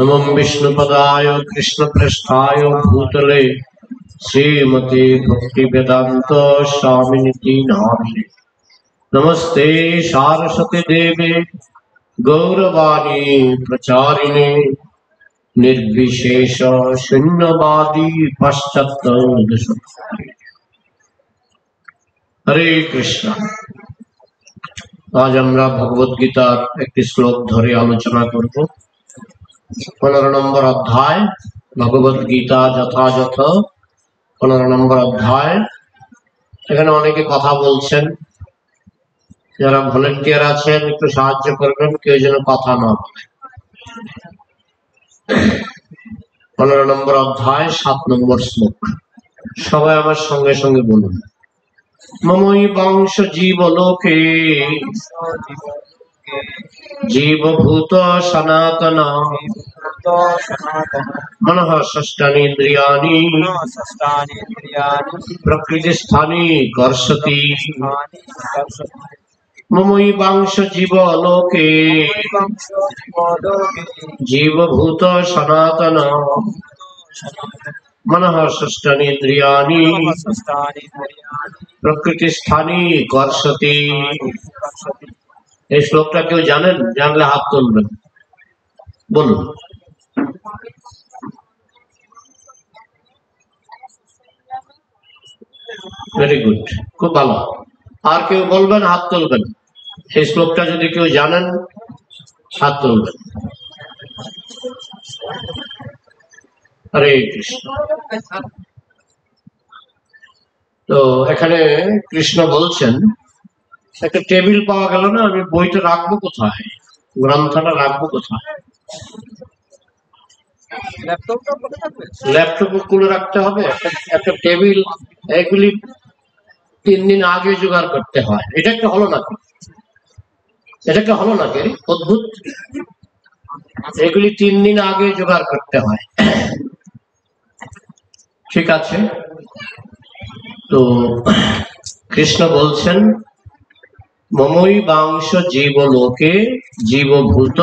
नमः विष्णुपदाय कृष्णप्रेष्ठाय भूतले श्रीमते भक्तिवेदांत स्वामिनिति नामिने। नमस्ते सारस्वती देवे गौरवाणी प्रचारिणे निर्विशेष शून्यवादी पाश्चात्य देशतारिणे। हरे कृष्ण। आज আমরা ভগবত গীতার একটি শ্লোক ধরে আলোচনা করব। 15 নম্বর অধ্যায় ভগবত গীতা যথাযথ 15 নম্বর অধ্যায়। এখানে অনেকে কথা বলছেন, যারা ভলেন্টিয়ার আছেন একটু সাহায্য করবেন, কেউ যেন কথা না বলে। 15 নম্বর অধ্যায় 7 নম্বর শ্লোক। সবাই আমার সঙ্গে সঙ্গে বলুন। মমৈ বংশ জীবলোকে জীবভূত সনাতন মনঃ ষষ্ঠানীন্দ্রিয়াণি প্রকৃতিস্থানি কর্ষতি। মমৈ বংশ জীবলোকে জীবভূত সনাতন মনঃ ষষ্ঠানীন্দ্রিয়াণি প্রকৃতিস্থানি কর্ষতি। এই শ্লোকটা কেউ জানেন? জানলে হাত তুলবেন, বলুন। ভেরি গুড, খুব ভালো। আর কেউ বলবেন? হাত তুলবেন। এই শ্লোকটা যদি কেউ জানেন হাত তুলবেন। হরে কৃষ্ণ। তো এখানে কৃষ্ণ বলছেন, একটা টেবিল পাওয়া গেল না, আমি বইটা রাখবো কোথায়, গ্রন্থটা রাখবো কোথায়? ল্যাপটপ খুলে রাখতে হবে। একটা টেবিল এগুলি 3 দিন আগে জোগাড় করতে হয়। এটা একটা হলো নাকি? এটা একটা হলো নাকি? অদ্ভুত। এগুলি 3 দিন আগে জোগাড় করতে হয়। ঠিক আছে। তো কৃষ্ণ বলছেন, মমৈ বাংশ জীবলোকে জীবভূত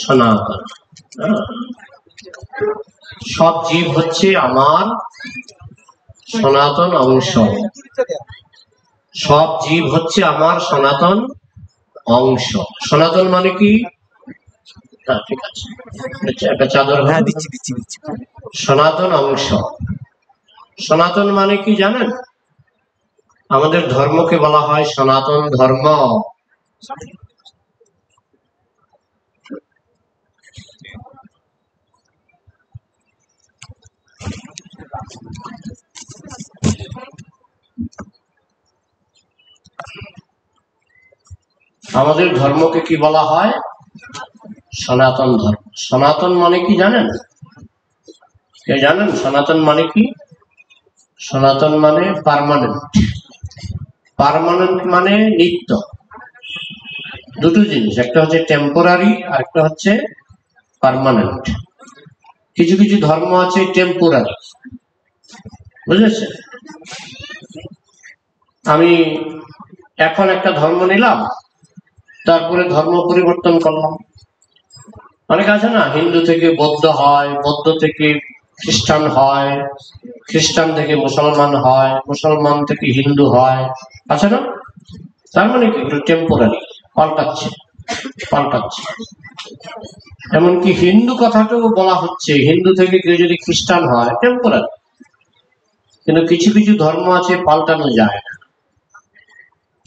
সনাতন। সব জীব হচ্ছে আমার সনাতন অংশ। সব জীব হচ্ছে আমার সনাতন অংশ। সনাতন মানে কি? ঠিক আছে, একটা চাদর দিচ্ছি। সনাতন অংশ। সনাতন মানে কি জানেন? আমাদের ধর্মকে বলা হয় সনাতন ধর্ম। আমাদের ধর্মকে কি বলা হয়? সনাতন ধর্ম। সনাতন মানে কি জানেন? কে জানেন সনাতন মানে কি? সনাতন মানে পার্মানেন্ট। পার্মানেন্ট মানে নিত্য। দুটো জিনিস, একটা হচ্ছে টেম্পোরারি আর একটা হচ্ছে পার্মানেন্ট। কিছু কিছু ধর্ম আছে টেম্পোরারি, বুঝেছেন? আমি এখন একটা ধর্ম নিলাম, তারপরে ধর্ম পরিবর্তন করলাম। অনেক আছে না, হিন্দু থেকে বৌদ্ধ হয়, বৌদ্ধ থেকে খ্রিস্টান হয়, খ্রিস্টান থেকে মুসলমান হয়, মুসলমান থেকে হিন্দু হয়, আছে না? তার মানে কি? টেম্পোরারি, পাল্টাচ্ছে পাল্টাচ্ছে। এমনকি হিন্দু কথাটাও বলা হচ্ছে, হিন্দু থেকে কেউ যদি খ্রিস্টান হয় টেম্পোরারি। কিন্তু কিছু কিছু ধর্ম আছে পাল্টানো যায় না।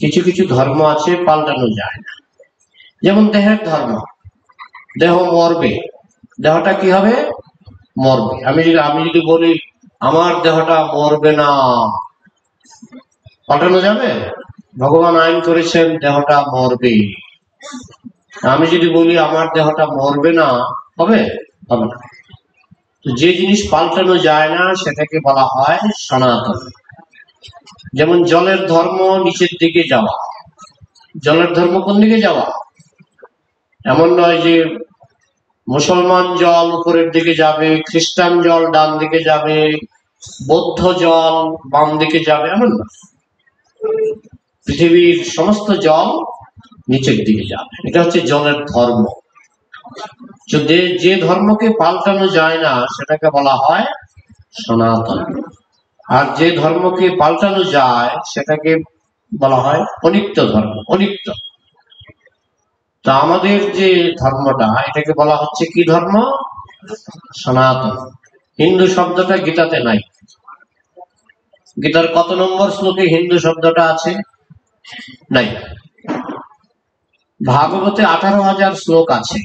কিছু কিছু ধর্ম আছে পাল্টানো যায় না। যেমন দেহের ধর্ম। দেহ মরবে, দেহটা কি হবে? মরবে। আমি যদি বলি আমার দেহটা মরবে না, পাল্টানো যাবে? ভগবান আইন করেছেন দেহটা মরবে। আমি যদি বলি আমার দেহটা মরবে না, হবে? হবে না। যে জিনিস পাল্টানো যায় না সেটাকে বলা হয় সনাতন। যেমন জলের ধর্ম নিচের দিকে যাওয়া। জলের ধর্ম কোন দিকে যাওয়া? এমন নয় যে মুসলমান জল উপরের দিকে যাবে, খ্রিস্টান জল ডান দিকে যাবে, বৌদ্ধ জল বাম দিকে যাবে, এমন না। পৃথিবীর সমস্ত জল নিচের দিকে যাবে। এটা হচ্ছে জলের ধর্ম। যে ধর্মকে পাল্টানো যায় না সেটাকে বলা হয় সনাতন, আর যে ধর্মকে পাল্টানো যায় সেটাকে বলা হয় অনিত্য ধর্ম, অনিত্য। তা আমাদের যে ধর্মটা, এটাকে বলা হচ্ছে কি ধর্ম? সনাতন। হিন্দু শব্দটা গীতাতে নাই। গীতার কত নম্বর শ্লোকে হিন্দু শব্দটা আছে? নাই। ভাগবতে 18,000 শ্লোক আছে,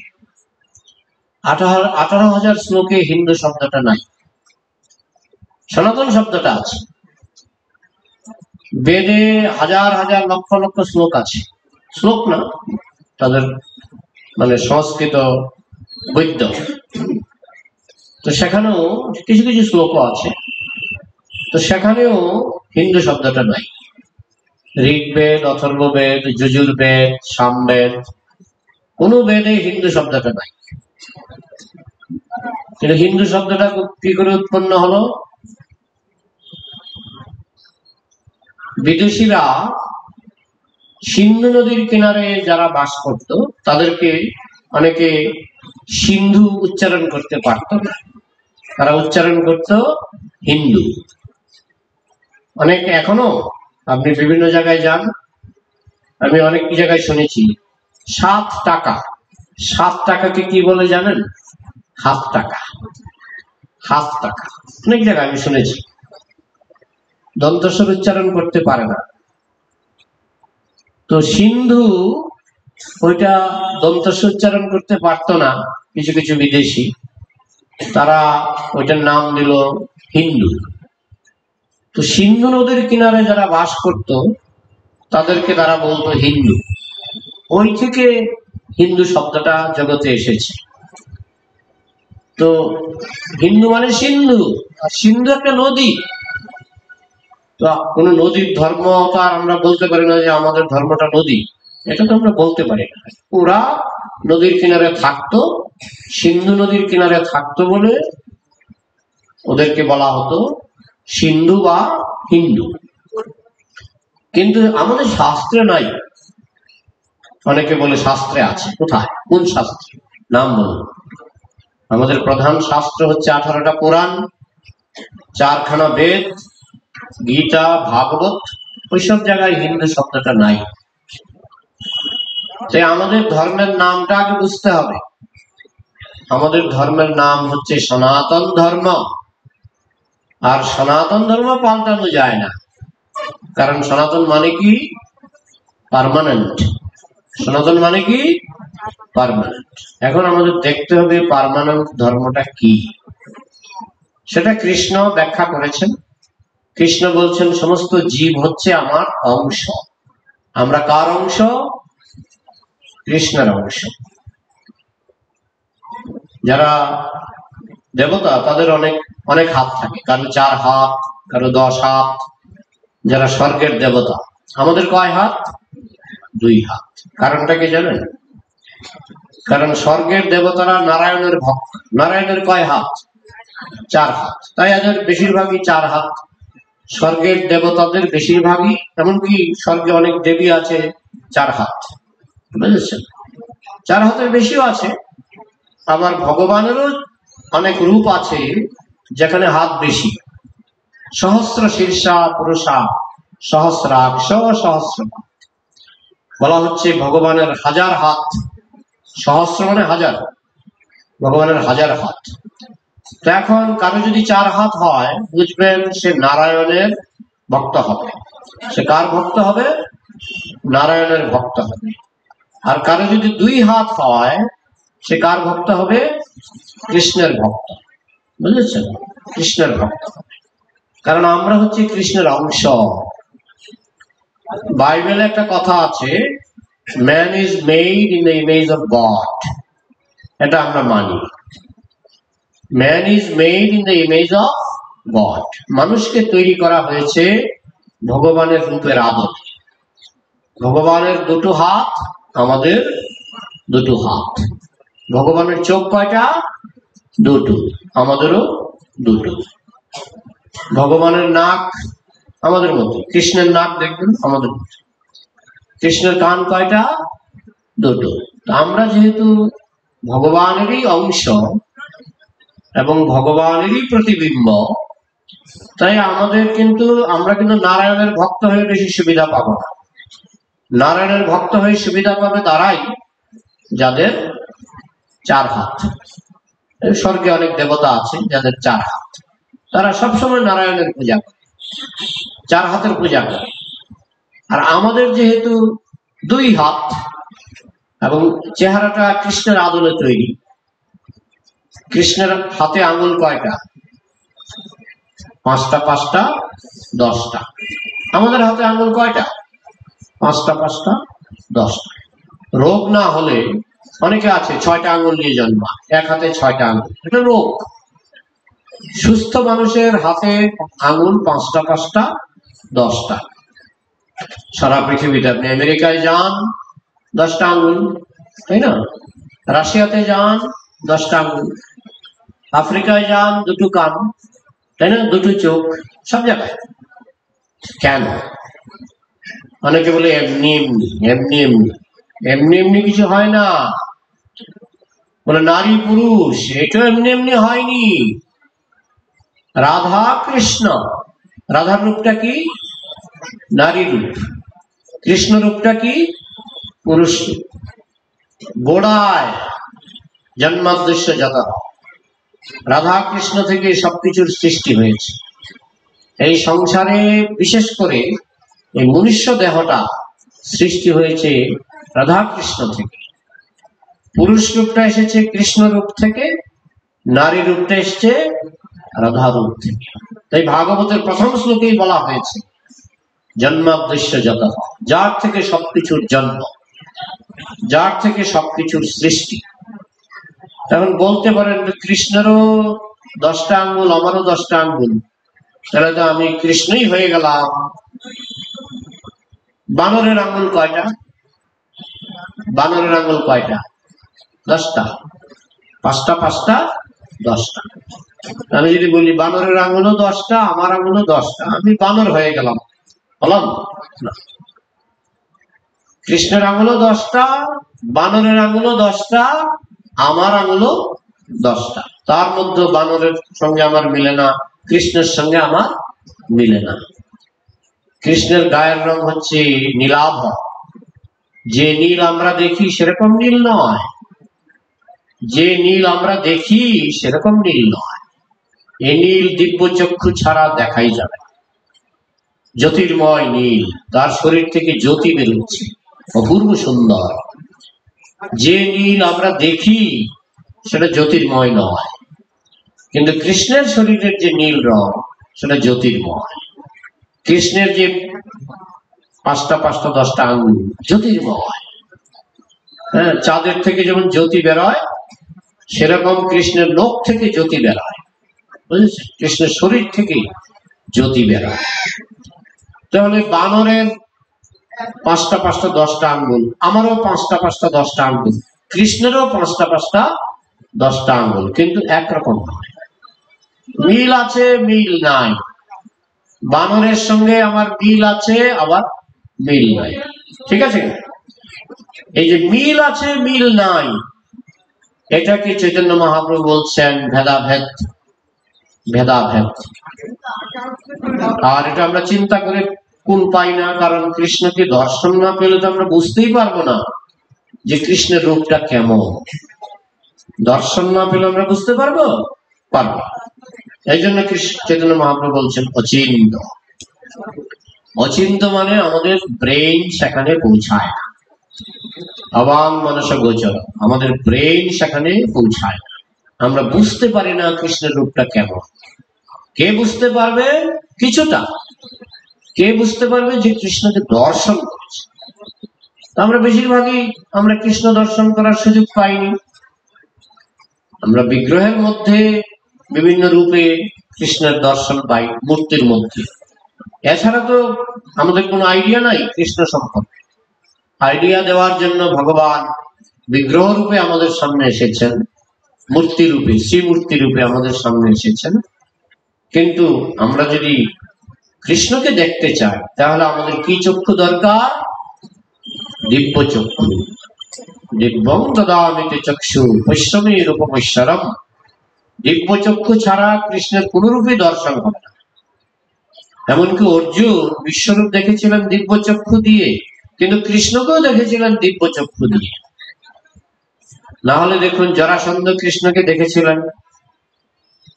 18,000 শ্লোকে হিন্দু শব্দটা নাই, সনাতন শব্দটা আছে। বেদে হাজার হাজার লক্ষ লক্ষ শ্লোক আছে, শ্লোক না, তাদের মানে সংস্কৃত বৈদ্য, তো সেখানেও কিছু কিছু শ্লোকও আছে, তো সেখানেও হিন্দু শব্দটা নাই। ঋগ্বেদ, অথর্ববেদ, যজুর্বেদ, সামবেদ, কোন বেদে হিন্দু শব্দটা নাই। কিন্তু হিন্দু শব্দটা কি করে উৎপন্ন হলো? বিদেশিরা সিন্ধু নদীর কিনারে যারা বাস করত তাদেরকে অনেকে সিন্ধু উচ্চারণ করতে পারত না, তারা উচ্চারণ করত হিন্দু। অনেকে এখনো, আপনি বিভিন্ন জায়গায় যান, আমি অনেক জায়গায় শুনেছি 7 টাকা, 7 টাকাকে কি বলে জানেন? হাত টাকা, হাত টাকা। অনেক জায়গায় আমি শুনেছি দন্তস্বর উচ্চারণ করতে পারে না। তো সিন্ধু ওইটা দন্তস্বর উচ্চারণ করতে পারতো না কিছু কিছু বিদেশি, তারা ওইটার নাম দিল হিন্দু। তো সিন্ধু নদীর কিনারে যারা বাস করত তাদেরকে তারা বলতো হিন্দু। ওই থেকে হিন্দু শব্দটা জগতে এসেছে। তো হিন্দু মানে সিন্ধু, আর সিন্ধু একটা নদী। তো কোন নদীর ধর্ম তো আর আমরা বলতে পারি না যে আমাদের ধর্মটা নদী, এটা তো আমরা বলতে পারি না। ওরা নদীর কিনারে থাকতো, সিন্ধু নদীর কিনারে থাকতো বলে ওদেরকে বলা হতো সিন্ধু বা হিন্দু। কিন্তু আমাদের শাস্ত্রে নাই। অনেকে বলে শাস্ত্রে আছে, কোথায়? কোন শাস্ত্রে? নাম বলুন। আমাদের প্রধান শাস্ত্র হচ্ছে 18টা পুরাণ, 4খানা বেদ, গীতা, ভাগবত, ওইসব জায়গায় হিন্দু শব্দটা নাই। তাই আমাদের ধর্মের নামটা আগে বুঝতে হবে। আমাদের ধর্মের নাম হচ্ছে সনাতন ধর্ম, আর সনাতন ধর্ম পাল্টানো যায় না, কারণ সনাতন মানে কি? পার্মানেন্ট। সনাতন মানে কি? পার্মানেন্ট। এখন আমাদের দেখতে হবে পার্মানেন্ট ধর্মটা কি। সেটা কৃষ্ণ ব্যাখ্যা করেছেন। কৃষ্ণ বলছেন সমস্ত জীব হচ্ছে আমার অংশ। আমরা কার অংশ? কৃষ্ণের অংশ। যারা দেবতা তাদের অনেক অনেক হাত থাকে, কারো 4 হাত, কারো 10 হাত। যারা স্বর্গের দেবতা, আমাদের কয় হাত? 2 হাত। কারণটা কি জানেন? কারণ স্বর্গের দেবতারা নারায়ণের ভক্ত। নারায়ণের কয় হাত? 4 হাত, তাই এদের বেশিরভাগই 4 হাত। স্বর্গের দেবতাদের বেশিরভাগই, এমনকি স্বর্গে অনেক দেবী আছে 4 হাত, বুঝেছেন? 4 হাতের বেশিও আছে। আবার ভগবানেরও অনেক রূপ আছে যেখানে হাত বেশি। সহস্র শীর্ষা পুরুষা সহস্রাক্ষ সহস্র, বলা হচ্ছে ভগবানের 1000 হাত। সহস্র মানে 1000, ভগবানের 1000 হাত। তো এখন কারো যদি 4 হাত হয়, বুঝবেন সে নারায়ণের ভক্ত হবে। সে কার ভক্ত হবে? নারায়ণের ভক্ত হবে। আর কারো যদি 2 হাত হয়, সে কার ভক্ত হবে? কৃষ্ণের ভক্ত, বুঝেছেন? কৃষ্ণের ভক্ত হবে, কারণ আমরা হচ্ছে কৃষ্ণের অংশ। বাইবেলে একটা কথা আছে, man is made in the image of God. এটা আমরা মানি। Man is made in the image of God. মানুষকে তৈরি করা হয়েছে ভগবানের রূপের আদর। ভগবানের 2টো হাত, আমাদের 2টো হাত। ভগবানের চোখ কয়টা? 2টো, আমাদেরও 2টো। ভগবানের নাক আমাদের মতো, কৃষ্ণের নাক দেখবেন আমাদের মতো। কৃষ্ণের কান কয়টা? 2টো। আমরা যেহেতু ভগবানেরই অংশ এবং ভগবানেরই প্রতিবিম্ব। তাই আমরা কিন্তু নারায়ণের ভক্ত হয়ে বেশি সুবিধা পাবো না। নারায়ণের ভক্ত হয়ে সুবিধা পাবে তারাই যাদের 4 হাত। স্বর্গে অনেক দেবতা আছে যাদের 4 হাত, তারা সবসময় নারায়ণের পূজা করে, 4 হাতের পূজা করে। আর আমাদের যেহেতু 2 হাত এবং চেহারাটা কৃষ্ণের আদলে তৈরি। কৃষ্ণের হাতে আঙুল কয়টা? 5টা 5টা 10টা। আমাদের হাতে আঙুল কয়টা? 5টা 5টা 10টা। রোগ না হলে অনেকে আছে 6টা আঙুল নিয়ে জন্মা, এক হাতে 6টা আঙুল, এটা রোগ। সুস্থ মানুষের হাতে আঙুল 5টা 5টা 10টা। সারা পৃথিবীতে আপনি আমেরিকায় যান 10টা আঙুল, তাই না? রাশিয়াতে যান 10টা আঙুল, আফ্রিকায় যান 2টো কান, তাই না? 2টো চোখ, সব জায়গায়। কেন? অনেকে বলে এমনি এমনি এমনি এমনি এমনি এমনি কিছু হয় না। বলে নারী পুরুষ, এটা এমনি এমনি হয়নি। রাধা কৃষ্ণ, রাধার রূপটা কি? নারী রূপ। কৃষ্ণ রূপটা কি? পুরুষ রূপ। গোড়ায় জন্মাদ্দেশ্য যত, রাধা কৃষ্ণ থেকে সবকিছুর সৃষ্টি হয়েছে। এই সংসারে বিশেষ করে এই মনুষ্য দেহটা সৃষ্টি হয়েছে রাধা কৃষ্ণ থেকে। পুরুষ রূপটা এসেছে কৃষ্ণ রূপ থেকে, নারী রূপটা এসেছে রাধা রূপ থেকে। তাই ভাগবতের প্রথম শ্লোকেই বলা হয়েছে জন্মাদ্দেশ্য যত, যার থেকে সবকিছুর জন্ম, যার থেকে সবকিছুর সৃষ্টি। তখন বলতে পারেন কৃষ্ণেরও 10টা আঙ্গুল, আমারও 10টা আঙ্গুল, তাহলে তো আমি কৃষ্ণই হয়ে গেলাম। বানরের আঙ্গুল কয়টা? বানরের আঙ্গুল কয়টা? 10টা। 5টা 5টা 10টা। আমি যদি বলি বানরের আঙ্গুলও 10টা, আমার আঙ্গুলও 10টা, আমি বানর হয়ে গেলাম, বললাম না। কৃষ্ণের আঙ্গুলও 10টা, বানরের আঙ্গুলও 10টা, আমার আঙ্গুলও 10টা। তার মধ্যে বানরের সঙ্গে আমার মিলে না, কৃষ্ণের সঙ্গে আমার মিলে না। কৃষ্ণের গায়ের রং হচ্ছে নীলাভ। যে নীল আমরা দেখি সেরকম নীল নয়, যে নীল আমরা দেখি সেরকম নীল নয়। এ নীল দিব্য চক্ষু ছাড়া দেখাই যাবে। জ্যোতির্ময় নীল, তার শরীর থেকে জ্যোতি বেরোচ্ছে, অপূর্ব সুন্দর। যে নীল আমরা দেখি সেটা জ্যোতির্ময় নয়, কিন্তু কৃষ্ণের শরীরের যে নীল রং সেটা জ্যোতির্ময়। কৃষ্ণের যে 5টা 5টা 10টা আঙ্গুল জ্যোতির্ময়। হ্যাঁ, চাঁদের থেকে যেমন জ্যোতি বেরোয় সেরকম কৃষ্ণের নখ থেকে জ্যোতি বেরোয়, বুঝেছেন? কৃষ্ণের শরীর থেকে জ্যোতি বেরোয়। তাহলে বানরের 5টা 5টা 10টা আঙ্গুল, আমারও 5টা 5টা 10টা আঙ্গুল, কৃষ্ণেরও 5টা 5টা 10টা আঙ্গুল, কিন্তু একরকম নয়। মিল আছে, মিল নাই। বানরের সঙ্গে আমার মিল আছে, আবার মিল নাই, ঠিক আছে? এই যে মিল আছে মিল নাই, এটাকে চৈতন্য মহাপ্রভু বলছেন ভেদাভেদ। ভেদাভেদ। আর এটা আমরা চিন্তা করে কোন পাই না, কারণ কৃষ্ণকে দর্শন না পেলে তো আমরা বুঝতেই পারবো না যে কৃষ্ণের রূপটা কেমন। দর্শন না পেলে আমরা বুঝতে পারবো? পারবো। এই জন্য চৈতন্য মহাপ্রভু বলছেন অচিন্ত। অচিন্ত মানে আমাদের ব্রেইন সেখানে পৌঁছায় না। অবাং মনস গোচর, আমাদের ব্রেইন সেখানে পৌঁছায় না। আমরা বুঝতে পারি না কৃষ্ণের রূপটা কেমন। কে বুঝতে পারবে? কিছুটা। কে বুঝতে পারবে? যে কৃষ্ণকে দর্শন করেছে। আমরা বেশিরভাগই আমরা কৃষ্ণ দর্শন করার সুযোগ পাইনি। আমরা বিগ্রহের মধ্যে বিভিন্ন রূপে কৃষ্ণের দর্শন পাই, মূর্তির মধ্যে। এছাড়া তো আমাদের কোনো আইডিয়া নাই কৃষ্ণ সম্পর্কে। আইডিয়া দেওয়ার জন্য ভগবান বিগ্রহ রূপে আমাদের সামনে এসেছেন, মূর্তি রূপে, শ্রীমূর্তি রূপে আমাদের সামনে এসেছেন। কিন্তু আমরা যদি কৃষ্ণকে দেখতে চাই তাহলে আমাদের কি চক্ষু দরকার? দিব্য চক্ষু। দিব্যং দদামি তে চক্ষু পশ্যমে রূপমৈশ্বরম। দিব্য চক্ষু ছাড়া কৃষ্ণের কোনরূপে দর্শন হবে না। এমনকি অর্জুন বিশ্বরূপ দেখেছিলেন দিব্য চক্ষু দিয়ে, কিন্তু কৃষ্ণকেও দেখেছিলেন দিব্য চক্ষু দিয়ে। না হলে দেখুন জরাসন্ধ কৃষ্ণকে দেখেছিলেন,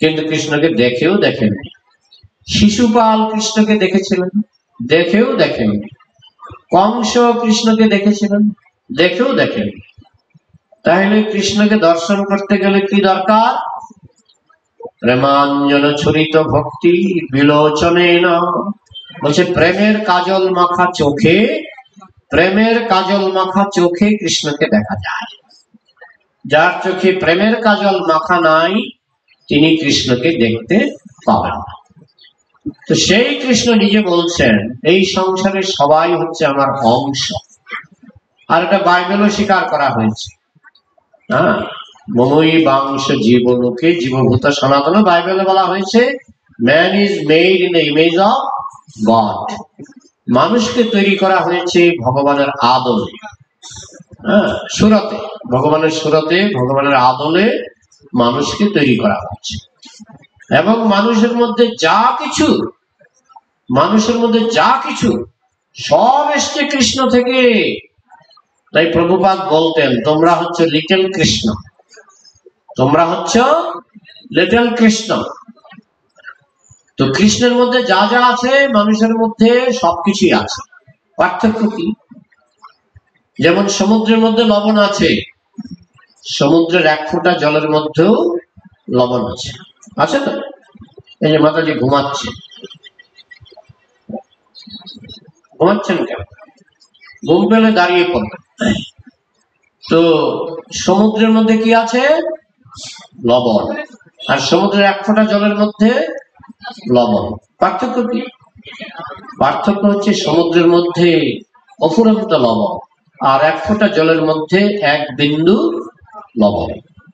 কিন্তু কৃষ্ণকে দেখেও দেখেননি। শিশুপাল কৃষ্ণকে দেখেছিলেন, দেখেও দেখেননি। কংস কৃষ্ণকে দেখেছিলেন, দেখেও দেখেননি। তাহলে কৃষ্ণকে দর্শন করতে গেলে কি দরকার? প্রেমাঞ্জন ছুরিত ভক্তি বিলোচনে না, বলছে প্রেমের কাজল মাখা চোখে, প্রেমের কাজল মাখা চোখে কৃষ্ণকে দেখা যায়। যার চোখে প্রেমের কাজল মাখা নাই তিনি কৃষ্ণকে দেখতে পাবেন না। তো সেই কৃষ্ণ নিজে বলছেন এই সংসারে সবাই হচ্ছে আমার অংশ। আর এটা বাইবেলও স্বীকার করা হয়েছে। হ্যাঁ, মমই বাংশ জীবলোকে জীবভূত সনাতন, বাইবেলে বলা হয়েছে man is made in the image of God. মানুষকে তৈরি করা হয়েছে ভগবানের আদলে, হ্যাঁ, সুরতে, ভগবানের সুরতে, ভগবানের আদলে মানুষকে তৈরি করা হয়েছে। এবং মানুষের মধ্যে যা কিছু, মানুষের মধ্যে যা কিছু সব এসছে কৃষ্ণ থেকে। তাই প্রভুপাদ বলতেন তোমরা হচ্ছে লিটল কৃষ্ণ, তোমরা হচ্ছে লিটল কৃষ্ণ। তো কৃষ্ণের মধ্যে যা যা আছে মানুষের মধ্যে সবকিছুই আছে। পার্থক্য কি? যেমন সমুদ্রের মধ্যে লবণ আছে, সমুদ্রের এক ফোঁটা জলের মধ্যেও লবণ আছে, আছে তো? এই যে মাতাজি ঘুমাচ্ছে, ঘুমাচ্ছেন কেন? ঘুম পেলে দাঁড়িয়ে পড়বেন। তো সমুদ্রের মধ্যে কি আছে? লবণ। আর সমুদ্রের এক ফোঁটা জলের মধ্যে লবণ। পার্থক্য কি? পার্থক্য হচ্ছে সমুদ্রের মধ্যে অফুরন্ত লবণ, আর এক ফোঁটা জলের মধ্যে এক বিন্দু লবণ।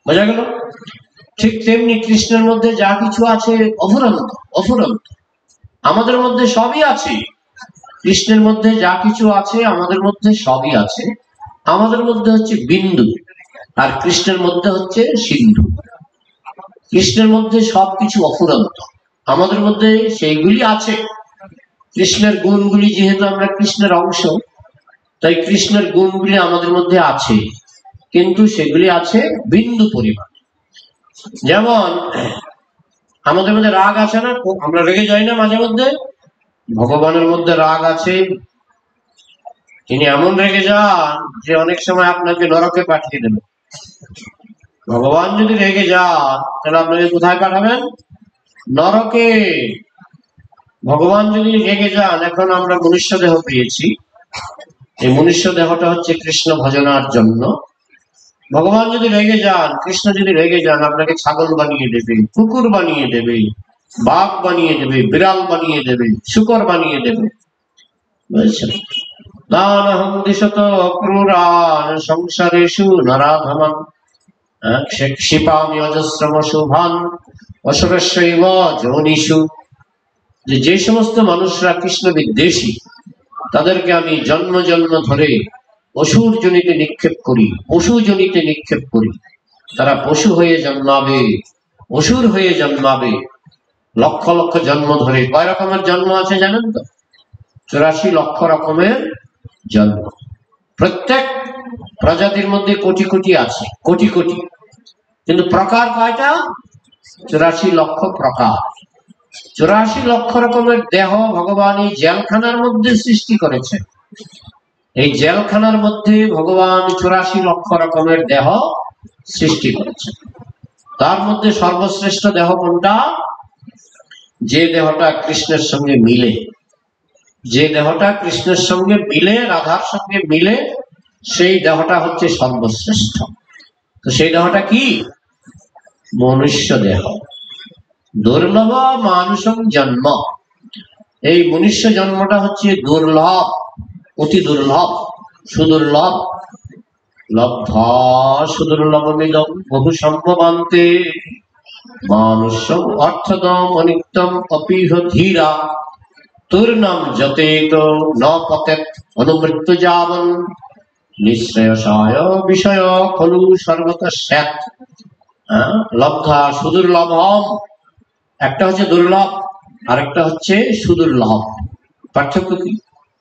বোঝা গেল? ঠিক তেমনি কৃষ্ণের মধ্যে যা কিছু আছে অফুরন্ত, অফুরন্ত। আমাদের মধ্যে সবই আছে। কৃষ্ণের মধ্যে যা কিছু আছে আমাদের মধ্যে সবই আছে। আমাদের মধ্যে হচ্ছে বিন্দু, আর কৃষ্ণের মধ্যে হচ্ছে সিন্ধু। কৃষ্ণের মধ্যে সবকিছু অফুরন্ত, আমাদের মধ্যে সেইগুলি আছে। কৃষ্ণের গুণগুলি, যেহেতু আমরা কৃষ্ণের অংশ, তাই কৃষ্ণের গুণগুলি আমাদের মধ্যে আছে, কিন্তু সেগুলি আছে বিন্দু পরিমাণ। যেমন আমাদের মধ্যে রাগ আছে না, আমরা রেগে যাই না মাঝে মধ্যে? ভগবানের মধ্যে রাগ আছে। তিনি এমন রেগে যান যে অনেক সময় আপনাকে নরকে পাঠিয়ে দেবেন। ভগবান যদি রেগে যান তাহলে আপনাকে কোথায় পাঠাবেন? নরকে। ভগবান যদি রেগে যান, এখন আমরা মনুষ্য দেহ পেয়েছি, এই মনুষ্য দেহটা হচ্ছে কৃষ্ণ ভজনার জন্য। ভগবান যদি রেগে যান, কৃষ্ণ যদি রেগে যান, আপনাকে ছাগল বানিয়ে দেবে, কুকুর বানিয়ে দেবে, বাঘ বানিয়ে দেবে, বিড়াল বানিয়ে দেবে, শুকর বানিয়ে দেবে। বুঝছেন? দানহং দিশত ক্রূরান সংসারেষু নরাধমান ক্ষিপামি অজস্রম শুভান অসুরস্যৈব যোনিষু। যে সমস্ত মানুষরা কৃষ্ণ বিদ্বেষী, তাদেরকে আমি জন্ম জন্ম ধরে অসুর জনিতে নিক্ষেপ করি, পশু জনিতে নিক্ষেপ করি। তারা পশু হয়ে জন্মাবে, অসুর হয়ে জন্মাবে, লক্ষ লক্ষ জন্ম ধরে। কয় রকমের জন্ম আছে জানেন তো? 84 লক্ষ রকমের জন্ম। প্রত্যেক প্রজাতির মধ্যে কোটি কোটি আছে, কোটি কোটি, কিন্তু প্রকার কয়টা? 84 লক্ষ প্রকার। 84 লক্ষ রকমের দেহ ভগবান এই জেলখানার মধ্যে সৃষ্টি করেছেন। এই জেলখানার মধ্যে ভগবান 84 লক্ষ রকমের দেহ সৃষ্টি করেছেন। তার মধ্যে সর্বশ্রেষ্ঠ দেহ কোনটা? যে দেহটা কৃষ্ণের সঙ্গে মিলে, যে দেহটা কৃষ্ণের সঙ্গে মিলে, রাধার সঙ্গে মিলে, সেই দেহটা হচ্ছে সর্বশ্রেষ্ঠ। তো সেই দেহটা কি? মনুষ্য দেহ। দুর্লভ মানুষং জন্ম। এই মনুষ্য জন্মটা হচ্ছে দুর্লভ, অতি দুর্লভ, সুদুর্লভ। লব্ধা সুদুর্লভমিদং বহু সম্ভবান্তে মানুষ্যং অর্থদম অনিত্যম অপিহ ধীরা তূর্ণম যতেত ন পতেত অনুমৃত্যু যাবন। নিঃশ্রেয়সায় বিষয় খলু সর্বতঃ স্যাৎ। লব্ধা সুদুর্লভম, একটা হচ্ছে দুর্লভ, আরেকটা হচ্ছে সুদুর্লভ। পার্থক্য কি?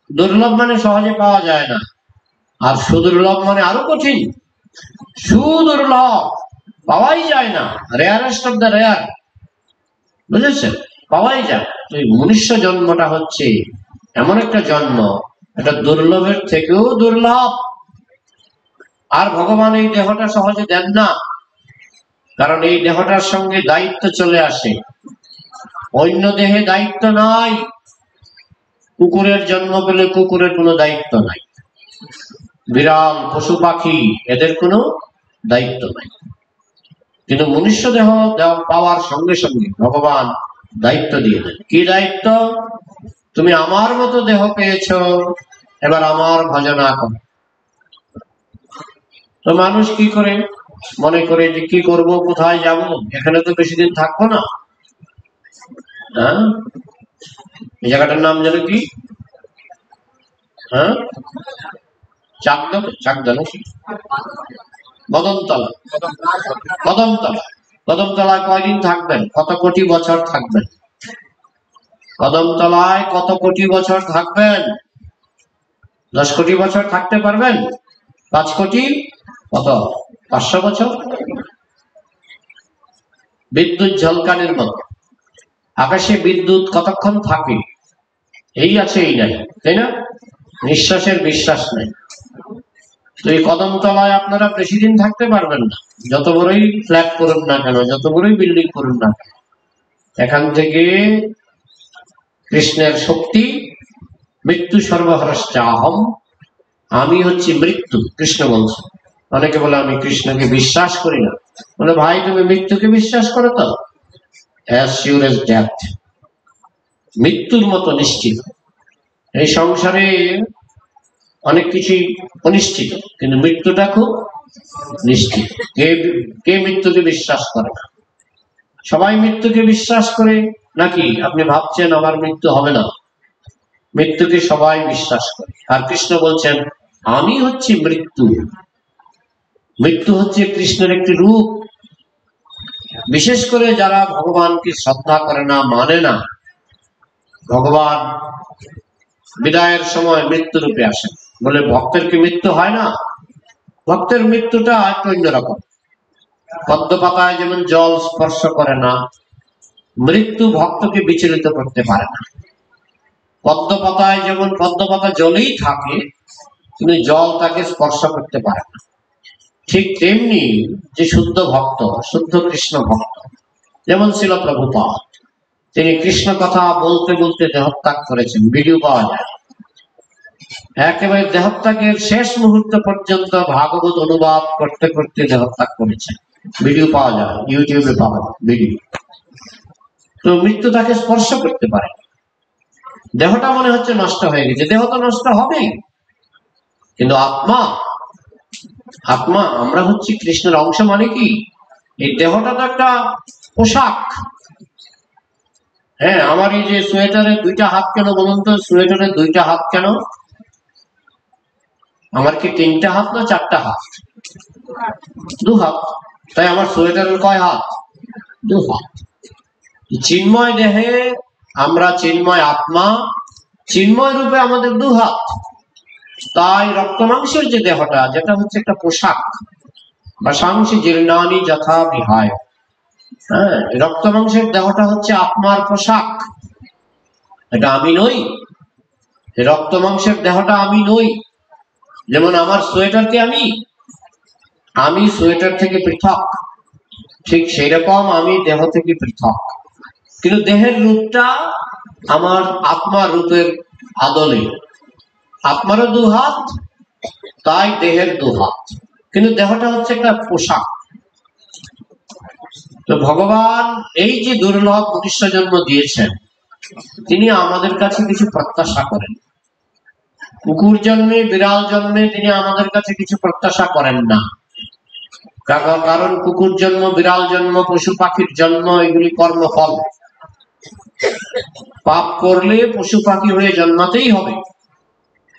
দুর্লভ মানে সহজে পাওয়া যায় না, আর সুদুর্লভ মানে আরো কঠিন। সুদুর্লভ পাওয়াই যায় না, রেয়ারেস্ট অফ দ্য রেয়ার, বুঝেছেন? পাওয়াই যায়। এই মনুষ্য জন্মটা হচ্ছে এমন একটা জন্ম, এটা দুর্লভের থেকেও দুর্লভ। আর ভগবান এই দেহটা সহজে দেন না, কারণ এই দেহটার সঙ্গে দায়িত্ব চলে আসে। অন্য দেহে দায়িত্ব নাই। কুকুরের জন্ম পেলে কুকুরের কোনো দায়িত্ব নাই, বিড়াল, পশু পাখি, এদের কোনো দায়িত্ব নাই। কিন্তু মনুষ্য দেহ পাওয়ার সঙ্গে সঙ্গে ভগবান দায়িত্ব দিয়ে দেন। কি দায়িত্ব? তুমি আমার মতো দেহ পেয়েছ, এবার আমার ভজনা করো। তো মানুষ কি করে? মনে করে যে কি করব, কোথায় যাব, এখানে তো বেশি দিন থাকবো না। এই জায়গাটার নাম যেন কি? চাকদা নাকি? কদমতলা। কদমতলা। কদমতলায় কয়দিন থাকবেন? কত কোটি বছর থাকবেন? কদমতলায় কত কোটি বছর থাকবেন? 10 কোটি বছর থাকতে পারবেন? 5 কোটি? কত? 500 বছর? বিদ্যুৎ ঝলকানির মতো। আকাশে বিদ্যুৎ কতক্ষণ থাকে? এই আছে এই নাই, তাই না? নিঃশ্বাসের বিশ্বাস নাই। তো এই কদমতলায় আপনারা বেশি দিন থাকতে পারবেন না, যত বড়ই ফ্ল্যাট করুন না কেন, যত বড়ই বিল্ডিং করুন না কেন। এখান থেকে কৃষ্ণের শক্তি, মৃত্যু সর্বহরশ্চাহম, আমি হচ্ছি মৃত্যু, কৃষ্ণ বলছে। অনেকে বলে আমি কৃষ্ণকে বিশ্বাস করি না। বলে ভাই, তুমি মৃত্যুকে বিশ্বাস করো তো? অ্যাজ শিওর এজ ডেথ, মৃত্যুর মতো নিশ্চিত। এই সংসারে অনেক কিছুই অনিশ্চিত, কিন্তু মৃত্যুটা খুব নিশ্চিত। কে মৃত্যুকে বিশ্বাস করে না? সবাই মৃত্যুকে বিশ্বাস করে নাকি? আপনি ভাবছেন আমার মৃত্যু হবে না? মৃত্যুকে সবাই বিশ্বাস করে। আর কৃষ্ণ বলছেন আমি হচ্ছি মৃত্যু। মৃত্যু হচ্ছে কৃষ্ণের একটি রূপ। বিশেষ করে যারা ভগবানকে শ্রদ্ধা করে না, মানে না, ভগবান বিদায়ের সময় মৃত্যু রূপে আসেন। বলে ভক্তের কি মৃত্যু হয় না? ভক্তের মৃত্যুটা একটু অন্যরকম। পদ্ম পাতায় যেমন জল স্পর্শ করে না, মৃত্যু ভক্তকে বিচলিত করতে পারে না। পদ্ম পাতায় যেমন পদ্ম পাতা জলেই থাকে, কিন্তু জল তাকে স্পর্শ করতে পারে না। ঠিক তেমনি যে শুদ্ধ ভক্ত, শুদ্ধ কৃষ্ণ ভক্ত, যেমন ছিল প্রভুপাদ, তিনি কৃষ্ণ কথা বলতে বলতে দেহত্যাগ করেছেন, ভিডিও পাওয়া যায়। একেবারে দেহত্যাগের শেষ মুহূর্ত পর্যন্ত ভাগবত অনুবাদ করতে করতে দেহত্যাগ করেছেন, ভিডিও পাওয়া যায়, ইউটিউবে পাওয়া যায় ভিডিও। তো মৃত্যু তাকে স্পর্শ করতে পারে। দেহটা মনে হচ্ছে নষ্ট হয়ে গেছে, দেহ তো নষ্ট হবেই, কিন্তু আত্মা, আত্মা, আমরা হচ্ছি কৃষ্ণের অংশ। মানে কি? এই দেহটা তো একটা পোশাক। হ্যাঁ, আমার এই যে সোয়েটারের 2টা হাত কেন বলুন তো? সোয়েটারের 2টা হাত কেন? আমার কি 3টা হাত না 4টা হাত? 2 হাত। তাই আমার সোয়েটারের কয় হাত? 2 হাত। চিন্ময় দেহে আমরা চিন্ময় আত্মা, চিন্ময় রূপে আমাদের 2 হাত। তাই রক্ত মাংসের যে দেহটা, যেটা হচ্ছে একটা পোশাক, বা সাংসি জীর্ণানি যথা বিহায়, হ্যাঁ, রক্ত মাংসের দেহটা হচ্ছে আত্মার পোশাক। এটা আমি নই। রক্ত মাংসের দেহটা আমি নই। যেমন আমার সোয়েটারকে আমি সোয়েটার থেকে পৃথক, ঠিক সেই রকম আমি দেহ থেকে পৃথক। কিন্তু দেহের রূপটা আমার আত্মার রূপের আদলে। আত্মারও 2 হাত, তাই দেহের 2 হাত, কিন্তু দেহটা হচ্ছে একটা পোশাক। তো ভগবান এই যে দুর্লভ মনুষ্য জন্ম দিয়েছেন, তিনি আমাদের কাছে কিছু প্রত্যাশা করেন। কুকুর জন্মে, বিড়াল জন্মে তিনি আমাদের কাছে কিছু প্রত্যাশা করেন না। কারণ কুকুর জন্ম, বিড়াল জন্ম, পশু পাখির জন্ম, এগুলি কর্মফল। পাপ করলে পশু পাখি হয়ে জন্মাতেই হবে।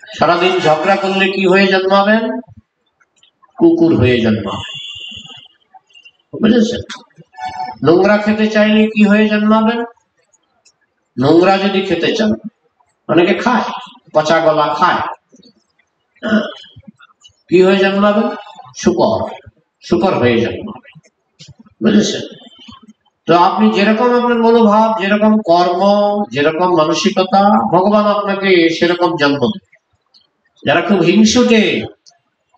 সারাদিন ঝগড়া করলে কি হয়ে জন্মাবেন? কুকুর হয়ে জন্মাবেন। বুঝেছেন? নোংরা খেতে চাইলে কি হয়ে জন্মাবেন? নোংরা যদি খেতে চান, অনেকে খায়, পচা গলা খায়, কি হয়ে জন্মাবেন? শুকর, শুকর হয়ে জন্মাবেন। বুঝেছেন? তো আপনি যেরকম আপনার মনোভাব, যেরকম কর্ম, যেরকম মানসিকতা, ভগবান আপনাকে সেরকম জন্ম দেবে। যারা খুব হিংসুটে,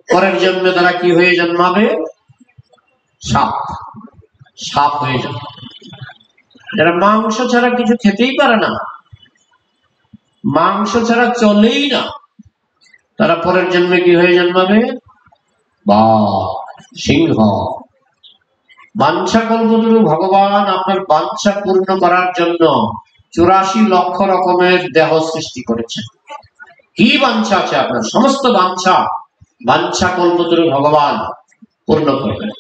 পরের জন্মে তারা কি হয়ে জন্মাবে? সাপ, সাপ হয়ে জন্মাবে। যারা মাংস ছাড়া কিছু খেতেই পারে না, মাংস ছাড়া চলেই না, তারা পরের জন্মে কি হয়ে জন্মাবে? বাঘ, সিংহ। বাঞ্ছা কল্পতরু ভগবান আপনার বাঞ্ছা পূর্ণ করার জন্য 84 লক্ষ রকমের দেহ সৃষ্টি করেছেন। কি বাঞ্ছা আছে আপনার? সমস্ত বাঞ্ছা, বাঞ্ছা কল্পতরু ভগবান পূর্ণ করবেন।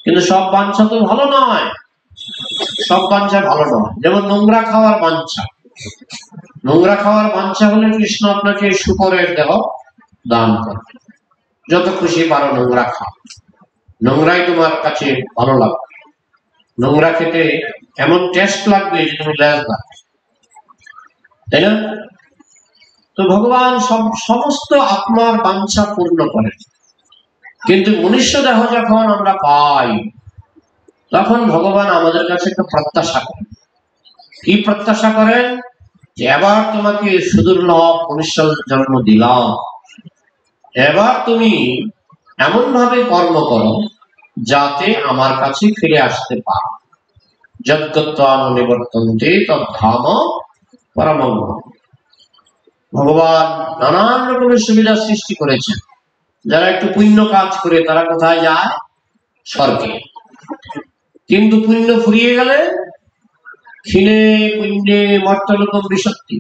কিন্তু সব বাঞ্ছা তো ভালো নয়, সব বাঞ্ছা ভালো নয়। যেমন নোংরা খাওয়ার বাঞ্ছা, নোংরা খাওয়ার বাঞ্ছা হলে কৃষ্ণ আপনাকে শুকরের দেহ দান করবে। যত খুশি পারো নোংরা খাও, নোংরাই তোমার কাছে ভালো লাগবে। নোংরা খেতে এমন টেস্ট লাগবে যে তুমি লেজ লাগবে, তাই না? তো ভগবান সমস্ত আত্মার বাঞ্ছা পূর্ণ করেন। কিন্তু মনুষ্য দেহ যখন আমরা পাই, তখন ভগবান আমাদের কাছে একটা প্রত্যাশা করেন। কি প্রত্যাশা করেন? যে এবার তোমাকে সুদুর্লভ মনুষ্য জন্ম দিলাম, এবার তুমি এমন ভাবে কর্ম করো যাতে আমার কাছে ফিরে আসতে পারো। যদ্গত্বানুনিবর্তন্তে তদ্ধাম পরমং। ভগবান নানান রকমের সুবিধা সৃষ্টি করেছেন। যারা একটু পুণ্য কাজ করে তারা কোথায় যায়? স্বর্গে। কিন্তু পুণ্য ফুরিয়ে গেলে ক্ষীণে পুণ্যে মর্তলোকম বিশক্তি।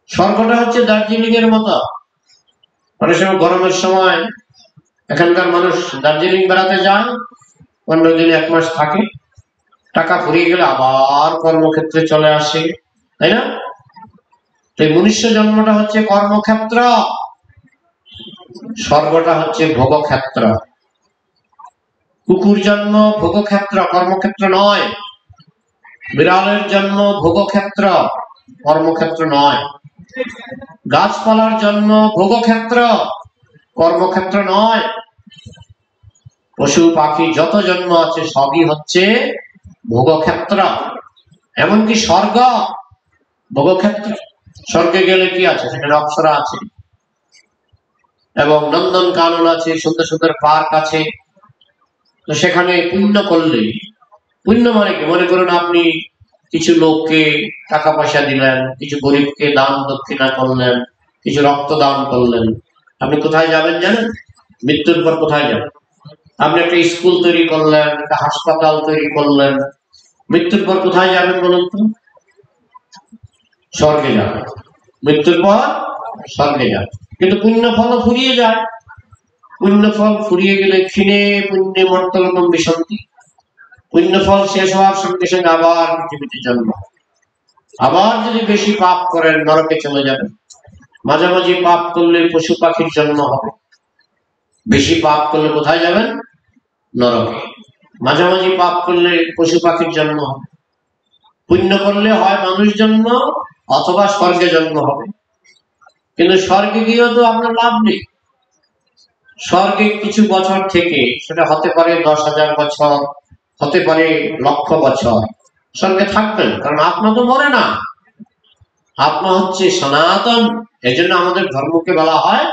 স্বর্গটা হচ্ছে দার্জিলিং এর মতো। অনেক সময় গরমের সময় এখানকার মানুষ দার্জিলিং বেড়াতে যায়, 15 দিন 1 মাস থাকে, টাকা ফুরিয়ে গেলে আবার কর্মক্ষেত্রে চলে আসে, তাই না? তো মনুষ্য জন্মটা হচ্ছে কর্মক্ষেত্র, স্বর্গটা হচ্ছে ভোগক্ষেত্র। কুকুর জন্ম ভোগক্ষেত্র, কর্মক্ষেত্র নয়। বিড়ালের জন্ম ভোগক্ষেত্র, কর্মক্ষেত্র নয়। গাছপালার জন্ম ভোগক্ষেত্র, কর্মক্ষেত্র নয়। পশু পাখি যত জন্ম আছে সবই হচ্ছে ভোগক্ষেত্র। এমনকি স্বর্গ ভোগক্ষেত্র। স্বর্গে গেলে কি আছে? সেখানে অপ্সরা আছে এবং নন্দন কানন আছে, সুন্দর সুন্দর পার্ক আছে। তো সেখানে পুণ্য করলে, পুণ্য মানে কি? মনে করুন আপনি কিছু লোককে টাকা পয়সা দিলেন, কিছু গরিবকে দান দক্ষিণা করলেন, কিছু রক্ত দান করলেন, আপনি কোথায় যাবেন জানেন? মৃত্যুর পর কোথায় যাবেন? আপনি একটা স্কুল তৈরি করলেন, একটা হাসপাতাল তৈরি করলেন, মৃত্যুর পর কোথায় যাবেন বলুন তো? স্বর্গে যাবেন। মৃত্যুর পর স্বর্গে যাবেন। কিন্তু পুণ্য ফল ফুরিয়ে যায়। পুণ্য ফল ফুরিয়ে গেলে ক্ষীণে পুণ্যে মর্তলোকম বিশন্তি। পুণ্য ফল শেষ হওয়ার সঙ্গে সঙ্গে আবার পৃথিবীতে জন্ম। আবার যদি বেশি পাপ করেন নরকে চলে যাবেন। মাঝামাঝি পাপ করলে পশু পাখির জন্ম হবে। বেশি পাপ করলে কোথায় যাবেন? নরকে। মাঝামাঝি পাপ করলে পশু পাখির জন্ম হবে। পুণ্য করলে হয় মানুষ জন্ম অথবা স্বর্গে জন্ম হবে। কিন্তু স্বর্গে গিয়েও তো আপনার লাভ নেই। স্বর্গে কিছু বছর থেকে, সেটা হতে পারে 10,000 বছর, হতে পারে লক্ষ বছর স্বর্গে থাকবেন, কারণ আত্মা তো মরে না। আত্মা হচ্ছে সনাতন। এই জন্য আমাদের ধর্মকে বলা হয়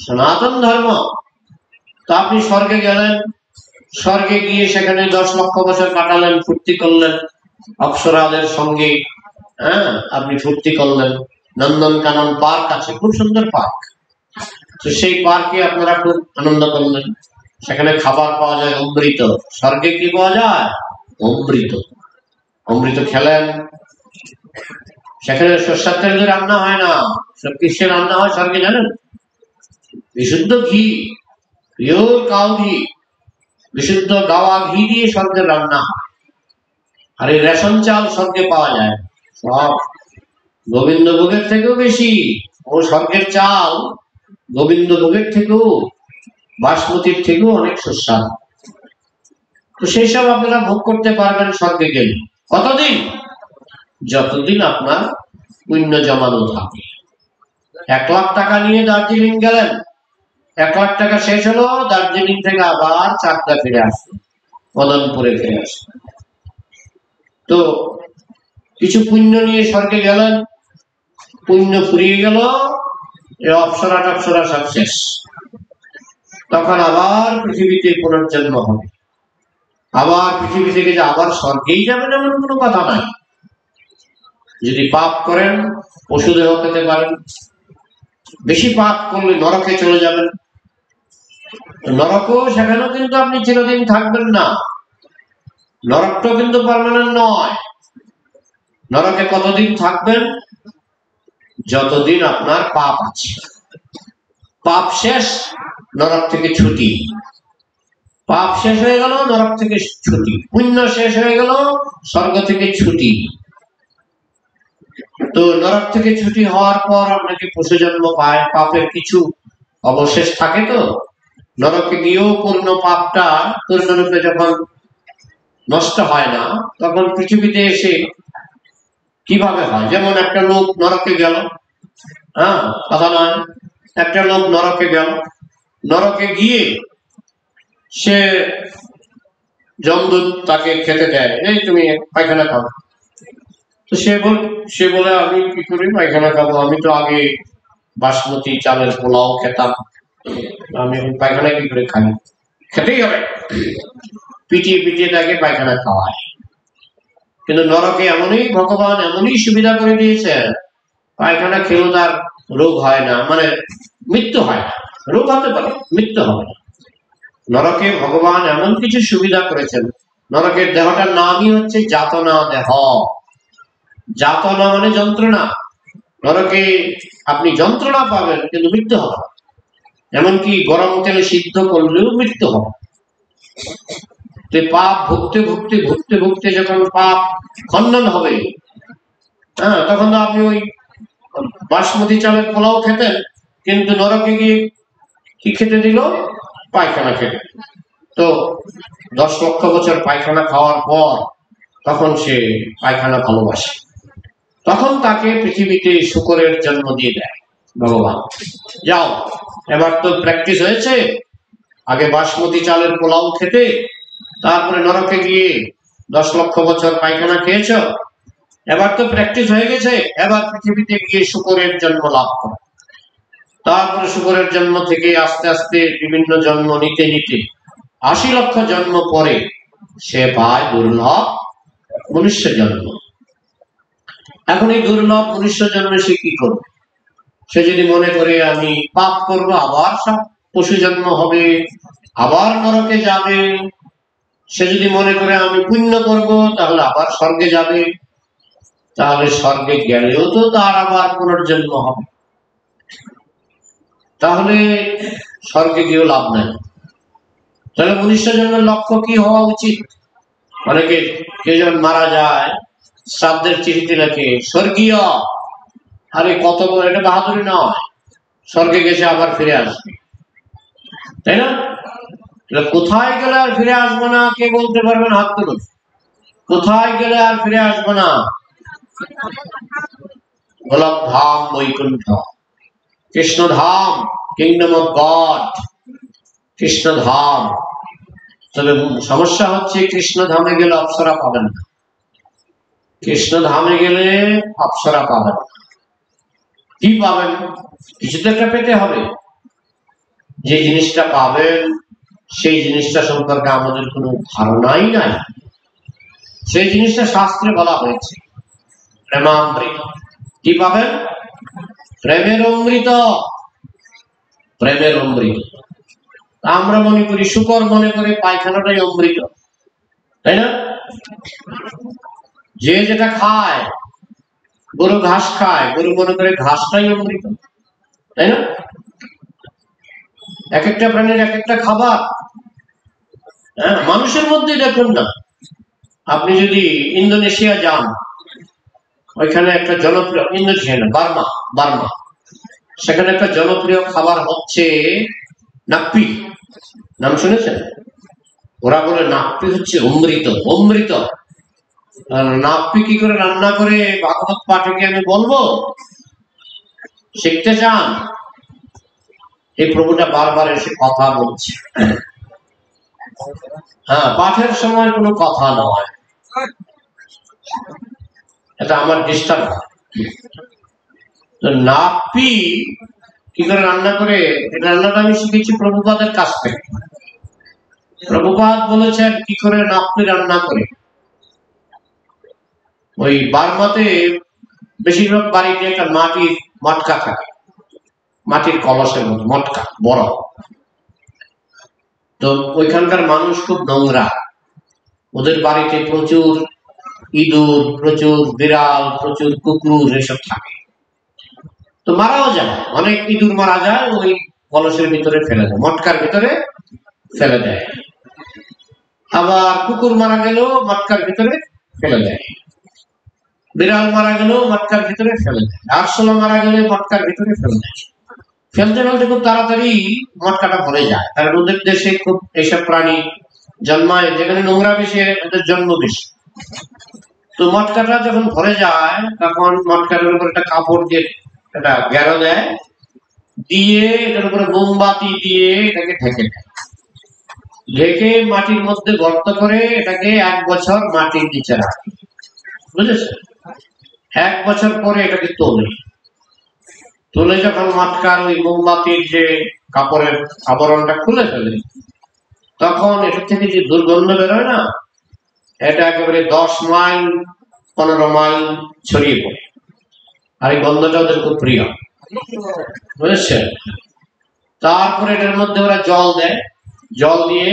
সনাতন ধর্ম। তো আপনি স্বর্গে গেলেন, স্বর্গে গিয়ে সেখানে 10 লক্ষ বছর কাটালেন, ফুর্তি করলেন অপ্সরাদের সঙ্গে। আপনি ফুর্তি করলেন। নন্দন কানন পার্ক আছে, খুব সুন্দর পার্ক। তো সেই পার্কে আপনারা খুব আনন্দ করলেন। সেখানে খাবার পাওয়া যায় অমৃত। স্বর্গে কি পাওয়া যায়? অমৃত। অমৃত খেলেন। সেখানে সরষের তেল দিয়ে রান্না হয় না, সব কিসে রান্না হয় স্বর্গে জানেন? বিশুদ্ধ ঘি, পিওর কাউ ঘি, বিশুদ্ধ গাওয়া ঘি দিয়ে স্বর্গের রান্না হয়। আর এই রেশন চাল স্বর্গে পাওয়া যায় সব গোবিন্দভোগের থেকেও বেশি। ও স্বর্গের চাল গোবিন্দভোগের থেকেও, বাসমতির থেকেও অনেক সুস্বাদু। তো সেই সব আপনারা ভোগ করতে পারবেন স্বর্গে গেলে। কতদিন? যতদিন আপনার পুণ্য জমানো থাকে। 1,00,000 টাকা নিয়ে দার্জিলিং গেলেন, 1,00,000 টাকা শেষ হলো, দার্জিলিং থেকে আবার চাকদা ফিরে আসবে, মদনপুরে ফিরে আসবে। তো কিছু পুণ্য নিয়ে স্বর্গে গেলেন, পুণ্য ফুরিয়ে গেল, অপ্সরা টপ্সরা সব শেষ। তখন আবার পৃথিবীতে পুনর্জন্ম হবে। আবার পৃথিবী থেকে যে আবার স্বর্গেই যাবেন এমন কোনো কথা নাই। যদি পাপ করেন পশু দেহ পেতে পারেন, বেশি পাপ করলে নরকে চলে যাবেন। নরকও, সেখানেও কিন্তু আপনি চিরদিন থাকবেন না। নরকটাও কিন্তু পার্মানেন্ট নয়। নরকে কতদিন থাকবেন? যতদিন আপনার পাপ আছে। পাপ শেষ, নরক থেকে ছুটি। পাপ শেষ হয়ে গেল, নরক থেকে ছুটি। পুণ্য শেষ হয়ে গেল, স্বর্গ থেকে ছুটি। তো নরক থেকে ছুটি হওয়ার পর আপনাকে পশু জন্ম পায়, পাপের কিছু অবশেষ থাকে। তো নরকে গিয়েও পূর্ণ পাপটা পূর্ণরূপে যখন নষ্ট হয় না, তখন পৃথিবীতে এসে কিভাবে হয়? যেমন একটা লোক নরকে গেল, হ্যাঁ কথা নয়, একটা লোক নরকে গেল, নরকে গিয়ে সে যমদূত তাকে খেতে দেয়, এই তুমি পায়খানা খাও। তো সে বলে আমি কি করে পায়খানা খাবো? আমি তো আগে বাসমতি চালের পোলাও খেতাম, আমি এখন পায়খানা কি করে খাই? খেতেই হবে। পিটিয়ে পিটিয়ে তাকে পায়খানা খাওয়ায়। কিন্তু নরকে এমনই ভগবান এমনই সুবিধা করে দিয়েছে, পায়খানা খেলেও তার রোগ হয় না, মানে মৃত্যু হয় না। রোগ হতে পারে, মৃত্যু হবে না। নরকে ভগবান এমন কিছু সুবিধা করেছেন। নরকের দেহটার নামই হচ্ছে যাতনা দেহ। যাতনা মানে যন্ত্রণা। নরকে আপনি যন্ত্রণা পাবেন কিন্তু মৃত্যু হবে। এমনকি গরম তেলে সিদ্ধ করলেও মৃত্যু হবে। পাপ ভুগতে ভুগতে ভুগতে ভুগতে যখন পাপ খণ্ডন হবে, হ্যাঁ, তখন তো আপনি ওই বাসমতি চালের পোলাও খেতেন, কিন্তু নরকে গিয়ে কি খেতে দিল? পায়খানা খেতে। তো 10 লক্ষ বছর পায়খানা খাওয়ার পর তখন সে পায়খানা ভালোবাসে। তখন তাকে পৃথিবীতে শূকরের জন্ম দিয়ে দেয় ভগবান। যাও, এবার তো প্র্যাকটিস হয়েছে, আগে বাসমতি চালের পোলাও খেতে, তারপরে নরকে গিয়ে 10 লক্ষ বছর পায়খানা খেয়েছ, এবার তো প্র্যাকটিস হয়ে গেছে, এবার পৃথিবীতে গিয়ে শূকরের জন্ম লাভ করো। তারপরে শূকরের জন্ম থেকে আস্তে আস্তে বিভিন্ন জন্ম নিতে নিতে 80 লক্ষ জন্ম পরে সে পায় দুর্লভ মনুষ্য জন্ম। এখন এই দুর্লভ মনুষ্য জন্মে সে কি করবে? সে যদি মনে করে আমি পাপ করবো, আবার সব পশু জন্ম হবে, আবার নরকে যাবে। সে যদি মনে করে আমি পুণ্য করব, তাহলে আবার স্বর্গে যাবে। তাহলে স্বর্গে গেলেও তো তার আবার পুনর্জন্ম হবে। তাহলে স্বর্গে গিয়েও লাভ নাই। তাহলে মনুষ্য জন্মের লক্ষ্য কি হওয়া উচিত? অনেকে কেউ যখন মারা যায়, শ্রাদ্ধের চিঠিতে লেখে স্বর্গীয়। আরে কত বড়, এটা বাহাদুরি নয়। স্বর্গে গেছে আবার ফিরে আসবে, তাই না? কোথায় গেলে আর ফিরে আসবো না, কে বলতে পারবেন? হাত তুলুন। কোথায় গেলে আর ফিরে আসবো না? গোলক ধাম, বৈকুণ্ঠ, কৃষ্ণ ধাম, কিংডম অফ গড, কৃষ্ণ ধাম। তবে সমস্যা হচ্ছে কৃষ্ণ ধামে গেলে অপ্সরা পাবেন না। কৃষ্ণ ধামে গেলে অপ্সরা পাবেন না। কি পাবেন? কিছু তো একটা পেতে হবে। যে জিনিসটা পাবেন সেই জিনিসটা সম্পর্কে আমাদের কোনো ধারণাই নাই। সেই জিনিসটা শাস্ত্রে বলা হয়েছে প্রেমামৃত। কি পাবেন? প্রেমের অমৃত। প্রেমের অমৃত। আমরা মনে করি, শুকর মনে করে পায়খানাটাই অমৃত, তাই না? যে যেটা খায়, গরু ঘাস খায়, গরু মনে করে ঘাসটাই অমৃত, তাই না? এক একটা প্রাণীর এক একটা খাবার। হ্যাঁ, মানুষের মধ্যে দেখুন না, আপনি যদি ইন্দোনেশিয়া যান, ওইখানে একটা জনপ্রিয়, ইন্দোনেশিয়া না, বার্মা, সেখানে একটা জনপ্রিয় খাবার হচ্ছে নাপ্পি। নাম শুনেছেন? ওরা বলে নাপ্পি হচ্ছে অমৃত। অমৃত। নাপ্পি কি করে রান্না করে ভাগবত পাঠে কি আমি বলবো? শিখতে চান? এই প্রভুটা বারবার এসে কথা বলছে। হ্যাঁ, পাঠের সময় কোনো কথা নয়, এটা আমার ডিস্টার্ব। নাপ্পি কি করে রান্না করে, এটা রান্নাটা আমি শিখেছি প্রভুপাদের কাছ থেকে। প্রভুপাদ বলেছেন কি করে নাপ্পি রান্না করে। ওই বার্মাতে বেশিরভাগ বাড়িতে একটা মাটির মটকা থাকে, মাটির কলসের মতো মটকা বড়। তো ওইখানকার মানুষ খুব নোংরা, ওদের বাড়িতে প্রচুর ইঁদুর, প্রচুর বিড়াল, প্রচুর কুকুর এসব থাকে। তো মারাও যায়, অনেক ইঁদুর মারা যায় ওই কলসের ভিতরে ফেলে দেয়, মটকার ভিতরে ফেলে দেয়। আবার কুকুর মারা গেলেও মটকার ভিতরে ফেলে দেয়, বিড়াল মারা গেলেও মটকার ভিতরে ফেলে দেয়, আরশোলা মারা গেলে মটকার ভিতরে ফেলে দেয়। ফেলতে ফেলতে খুব তাড়াতাড়ি মটকাটা ভরে যায়, কারণ ওদের দেশে খুব এইসব প্রাণী জন্মায় যেখানে নোংরা বেশি, এদের জন্ম বেশি। তো মটকাটা যখন ভরে যায় তখন মটকাটার উপর একটা কাপড় দিয়ে একটা গেরো দেয়, দিয়ে এটার উপরে মোমবাতি দিয়ে এটাকে ঢেকে দেয়। ঢেকে মাটির মধ্যে গর্ত করে এটাকে 1 বছর মাটির নিচে রাখে, বুঝেছেন? 1 বছর পরে এটাকে তুলে যখন মটকার ওই মোমবাতির যে কাপড়ের আবরণটা খুলে ফেলে, তখন এটা থেকে যে দুর্গন্ধ বেরোয় না, এটা একেবারে 10 মাইল 15 মাইল ছড়িয়ে পড়ে। আর এই গন্ধটা ওদের খুব প্রিয়, বুঝেছেন? তারপরে এটার মধ্যে ওরা জল দেয়, জল দিয়ে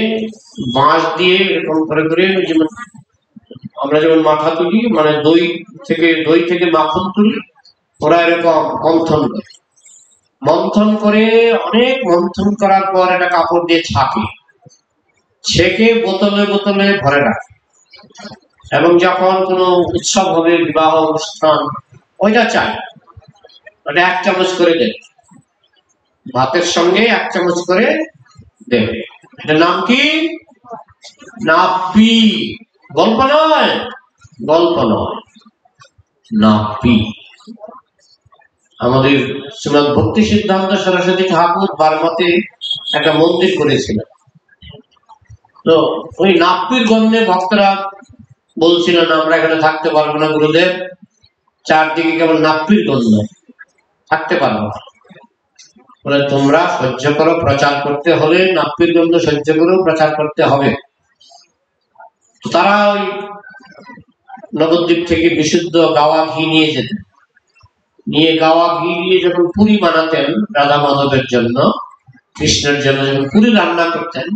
বাঁশ দিয়ে এরকম করে করে, যেমন আমরা যেমন মাথা তুলি, মানে দই থেকে মাখন তুলি, ওরা এরকম মন্থন করে অনেক মন্থন করার পর এটা কাপড় দিয়ে ছেঁকে বোতলে বোতলে ভরে রাখে। এবং যখন কোনো উৎসব হবে, বিবাহ অনুষ্ঠান, ওইটা চাই, ওটা 1 চামচ করে দেবে, ভাতের সঙ্গে 1 চামচ করে দেবে। এটার নাম কি? নাপ্পি। গল্প নয়, নাপ্পি। আমাদের শ্রীমদ ভক্তি সিদ্ধান্ত সরস্বতী ঠাকুর বারমাতে একটা মন্দির করেছিলেন। তো ওই নাপ্পির গন্ধে ভক্তরা বলছিলেন আমরা এখানে থাকতে পারবো না গুরুদেব, চারদিকে কেবল নাপ্পির গন্ধ, থাকতে পারবো না। বলে তোমরা সহ্য করো, প্রচার করতে হলে নাপ্পির গন্ধ সহ্য করেও প্রচার করতে হবে। তারা ওই নবদ্বীপ থেকে বিশুদ্ধ গাওয়া ঘি নিয়ে যেতেন, নিয়ে গাওয়া ঘি দিয়ে যখন পুরি বানাতেন রাধা মাধবের জন্য, কৃষ্ণের জন্য যখন পুরি রান্না করতেন,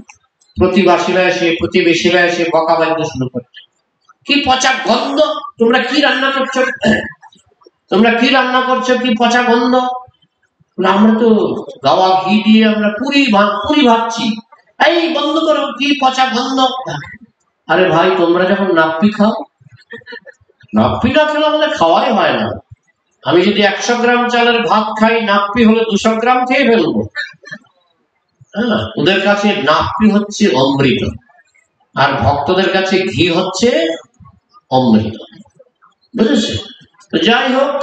প্রতিবেশীরা এসে বকা বাজতে শুরু করতেন, কি পচা গন্ধ, তোমরা কি রান্না করছো, কি পচা গন্ধ। আমরা তো গাওয়া ঘি দিয়ে আমরা পুরি ভাবছি, এই বন্ধ করো, কি পচা গন্ধ। আরে ভাই, তোমরা যখন নাপ্পি খাও, নাপ্পি না খেলে আমাদের খাওয়াই হয় না। আমি যদি 100 গ্রাম চালের ভাত খাই, নাপ্পি হলে 200 গ্রাম খেয়ে ফেলবো। হ্যাঁ, ওদের কাছে নাপ্পি হচ্ছে অমৃত, আর ভক্তদের কাছে ঘি হচ্ছে অমৃত, বুঝেছে? তো যাই হোক,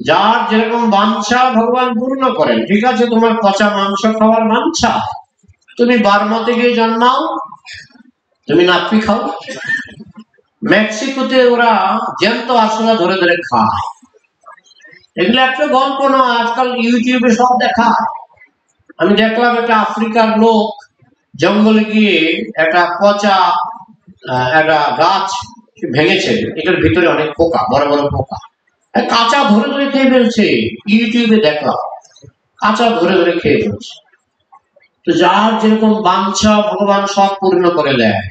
যার যেরকম বাঞ্ছা ভগবান পূর্ণ করেন। ঠিক আছে, তোমার পচা মাংস খাওয়ার বাঞ্ছা, তুমি বার্মাতে গিয়ে জন্মাও, তুমি নাপ্পি খাও। মেক্সিকোতে ওরা জ্যান্ত আরশোলা ধরে ধরে খায়। এগুলো একটা গল্প নয়, আজকাল ইউটিউবে সব দেখায়। আমি দেখলাম একটা আফ্রিকার লোক জঙ্গলে গিয়ে একটা পচা একটা গাছ ভেঙেছে, এটার ভিতরে অনেক পোকা, বড় বড় পোকা, কাঁচা ধরে ধরে খেয়ে ফেলছে। ইউটিউবে দেখলাম, কাঁচা ধরে ধরে খেয়ে ফেলছে। তো যার যেরকম বাঞ্ছা ভগবান সব পূর্ণ করে দেয়,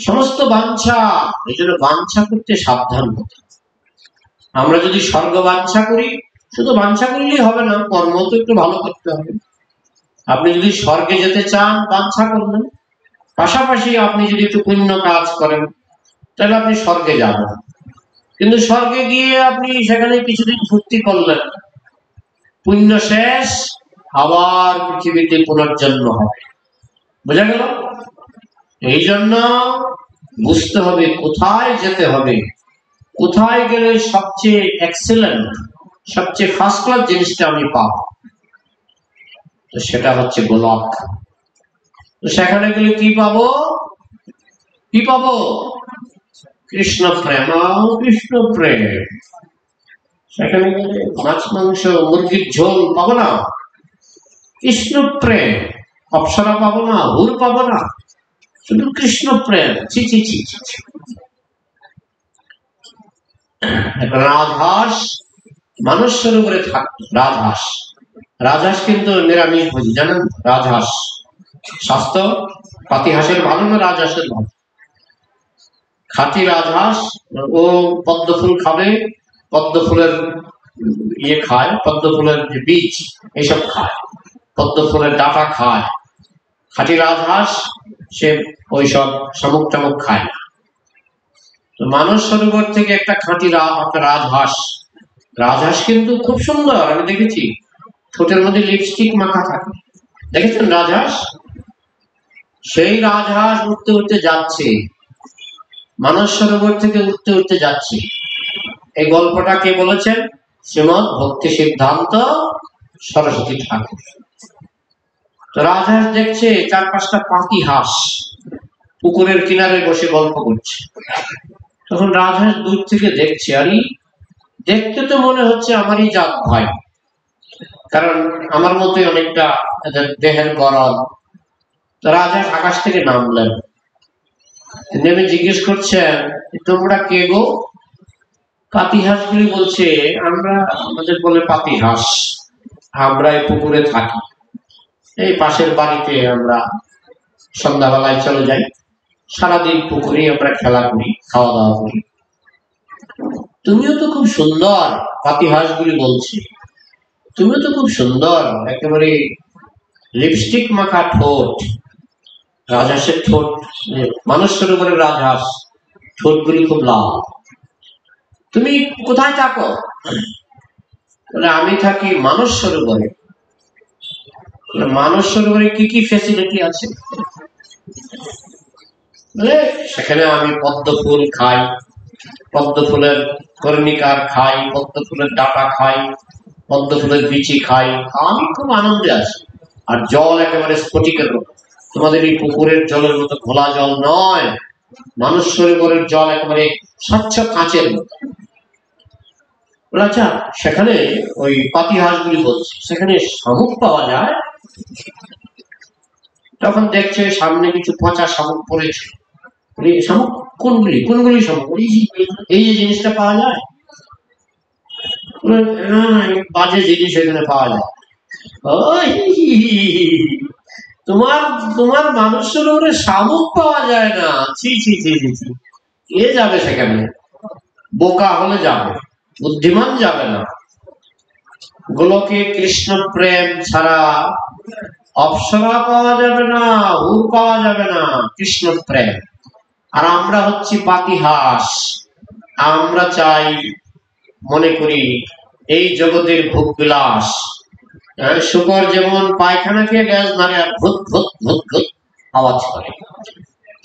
সমস্ত বাঞ্ছা। এই জন্য বাঞ্ছা করতে সাবধান হতে। আমরা যদি স্বর্গ বাঞ্ছা করি, শুধু বাঞ্ছা করলেই হবে না, কর্ম তো একটু ভালো করতে হবে। আপনি যদি স্বর্গে যেতে চান, বাঞ্ছা করবেন, পাশাপাশি আপনি যদি একটু পুণ্য কাজ করেন, তাহলে আপনি স্বর্গে যাবেন। কিন্তু স্বর্গে গিয়ে আপনি সেখানে কিছুদিন ফুর্তি করলেন, পুণ্য শেষ, আবার পৃথিবীতে পুনর্জন্ম হবে। বোঝা গেল? এই জন্য বুঝতে হবে কোথায় যেতে হবে, কোথায় গেলে সবচেয়ে এক্সেলেন্ট, সবচেয়ে ফার্স্ট ক্লাস জিনিসটা আমি পাবো। তো সেটা হচ্ছে গোলক। তো সেখানে গেলে কি পাবো? কি পাবো? কৃষ্ণ প্রেম। কৃষ্ণ প্রেম। সেখানে গেলে মাছ মাংস মুরগির ঝোল পাবো না, কৃষ্ণ প্রেম। অপ্সরা পাবো না, হুর পাবো না, শুধু কৃষ্ণ প্রেম। ছি ছি ছি ছি। রাজহাঁস মানুষ সরোবরে থাকতো। রাজহাঁস, রাজহাঁস কিন্তু নিরামিষ ভোজী, জানেন? রাজহাঁস স্বাস্থ্য পাতি হাঁসের ভালো না রাজহাঁসের ভালো? খাঁটি রাজহাঁস। ও পদ্ম ফুল খাবে, পদ্ম ফুলের ইয়ে খায়, পদ্ম ফুলের যে বীজ এইসব খায়, পদ্ম ফুলের ডাটা খায়। খাঁটি রাজহাঁস সে ওইসব শামুক টামুক খায় না। তো মানস সরোবর থেকে একটা খাঁটি রাজহাঁস, রাজহাঁস কিন্তু খুব সুন্দর, আমি দেখেছি। ঠোঁটের মধ্যে লিপস্টিক মাখা থাকে, দেখেছেন রাজহাঁস? সেই রাজহাঁস উঠতে উঠতে যাচ্ছে, মানস সরোবর থেকে উঠতে উঠতে যাচ্ছে। এই গল্পটা কে বলেছেন? শ্রীমৎ ভক্তি সিদ্ধান্ত সরস্বতী ঠাকুর। তো রাজহাঁস দেখছে চার পাঁচটা পাতি হাঁস পুকুরের কিনারে বসে গল্প করছে। তখন রাজহাঁস দূর থেকে দেখছে, আরে দেখতে তো মনে হচ্ছে আমারই জাত ভাই, কারণ আমার মতোই অনেকটা এদের দেহের গরম। তো রাজহাঁস আকাশ থেকে নামলেন, নেমে জিজ্ঞেস করছেন, তোমরা কে গো? পাতি হাঁসগুলি বলছে, আমরা, আমাদের বলে পাতি হাঁস, আমরা এই পুকুরে থাকি, এই পাশের বাড়িতে আমরা সন্ধ্যাবেলায় চলে যাই, সারাদিন পুকুরে আমরা খেলা করি, খাওয়া দাওয়া করি। তুমিও তো খুব সুন্দর, পাতি হাঁসগুলি বলছে, তুমিও তো খুব সুন্দর, একেবারে লিপস্টিক মাখা ঠোঁট। রাজহাঁসের ঠোঁট, মানুষ সরোবরের রাজহাঁস ঠোঁটগুলি খুব লাল। তুমি কোথায় থাকো? বলে আমি থাকি মানস সরোবরে। মানস সরোবরে কি কি ফ্যাসিলিটি আছে? সেখানে আমি পদ্ম ফুল খাই, পদ্ম ফুলের কর্ণিকার খাই, পদ্ম ফুলের ডাটা খাই, পদ্ম ফুলের বিচি খাই, আমি খুব আনন্দে আছি। আর জল একেবারে স্ফটিকের মতো, তোমাদের এই পুকুরের জলের মতো ঘোলা জল নয়, মানুষ সরোবরের জল একেবারে স্বচ্ছ কাঁচের মতো। আচ্ছা, সেখানে ওই পাতি হাঁসগুলি বলছে সেখানে শামুক পাওয়া যায়? তখন দেখছে সামনে কিছু পচা শামুক পড়েছে। শামুক কোনগুলি? কোনগুলি শামুক? এই যে জিনিসটা পাওয়া যায়, বাজে জিনিস এখানে পাওয়া যায়। তোমার তোমার মানুষ সরোবরে শামুক পাওয়া যায় না? ছি ছি ছি ছি ছি। কে যাবে সেখানে? বোকা হলে যাবে, বুদ্ধিমান যাবে না। গোলকে কৃষ্ণ প্রেম ছাড়া অপ্সরা পাওয়া যাবে না, হুর পাওয়া যাবে না, কৃষ্ণ প্রেম। আর আমরা হচ্ছি পাতি হাঁস, আমরা চাই, মনে করি এই জগতের ভোগ বিলাস। শুকর যেমন পায়খানা খেয়ে গ্যাস মারে আর ভূত ভূত ভূত ভূত আওয়াজ করে,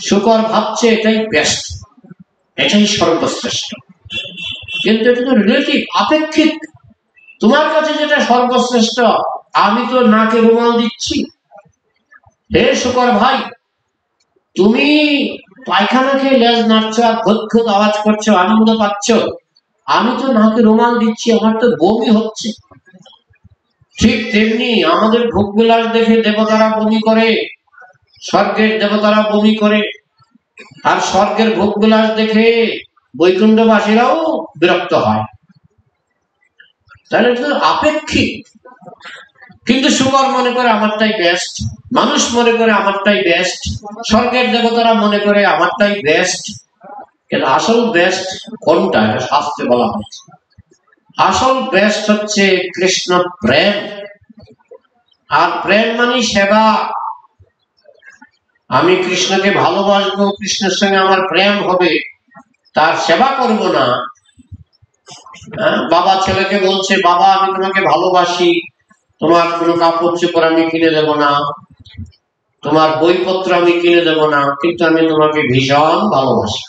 শুকর ভাবছে এটাই বেস্ট, এটাই সর্বশ্রেষ্ঠ। কিন্তু এটা তো রিলেটিভ, আপেক্ষিক। তোমার কাছে যেটা সর্বশ্রেষ্ঠ, আমি তো নাকে রুমাল দিচ্ছি। হে শুকর ভাই, তুমি পায়খানা খেয়ে লেজ নাড়ছো আর খুদ খুদ আওয়াজ করছো, আনন্দ পাচ্ছ, আমি তো নাকে রুমাল দিচ্ছি, আমার তো বমি হচ্ছে। ঠিক তেমনি আমাদের ভোগ বিলাস দেখে দেবতারা বমি করে, স্বর্গের দেবতারা বমি করে, আর স্বর্গের ভোগ বিলাস দেখে বৈকুণ্ঠবাসীরাও বিরক্ত হয়। তাহলে আপেক্ষিক। কিন্তু শুকর মনে করে আমারটাই বেস্ট, মানুষ মনে করে আমারটাই বেস্ট, স্বর্গের দেবতারা মনে করে আমারটাই বেস্ট। কিন্তু আসল বেস্ট কোনটা? এটা শাস্ত্রে বলা হয়েছে। আসল বেস্ট হচ্ছে কৃষ্ণ প্রেম। আর প্রেম মানে সেবা। আমি কৃষ্ণকে ভালোবাসবো, কৃষ্ণের সঙ্গে আমার প্রেম হবে, তার সেবা করব না, বাবা ছেলেকে বলছে, বাবা আমি তোমাকে ভালোবাসি, তোমার কোনো কাপড় চোপড় আমি কিনে দেবো না, তোমার বইপত্র আমি কিনে দেবো না, কিন্তু আমি তোমাকে ভীষণ ভালোবাসি।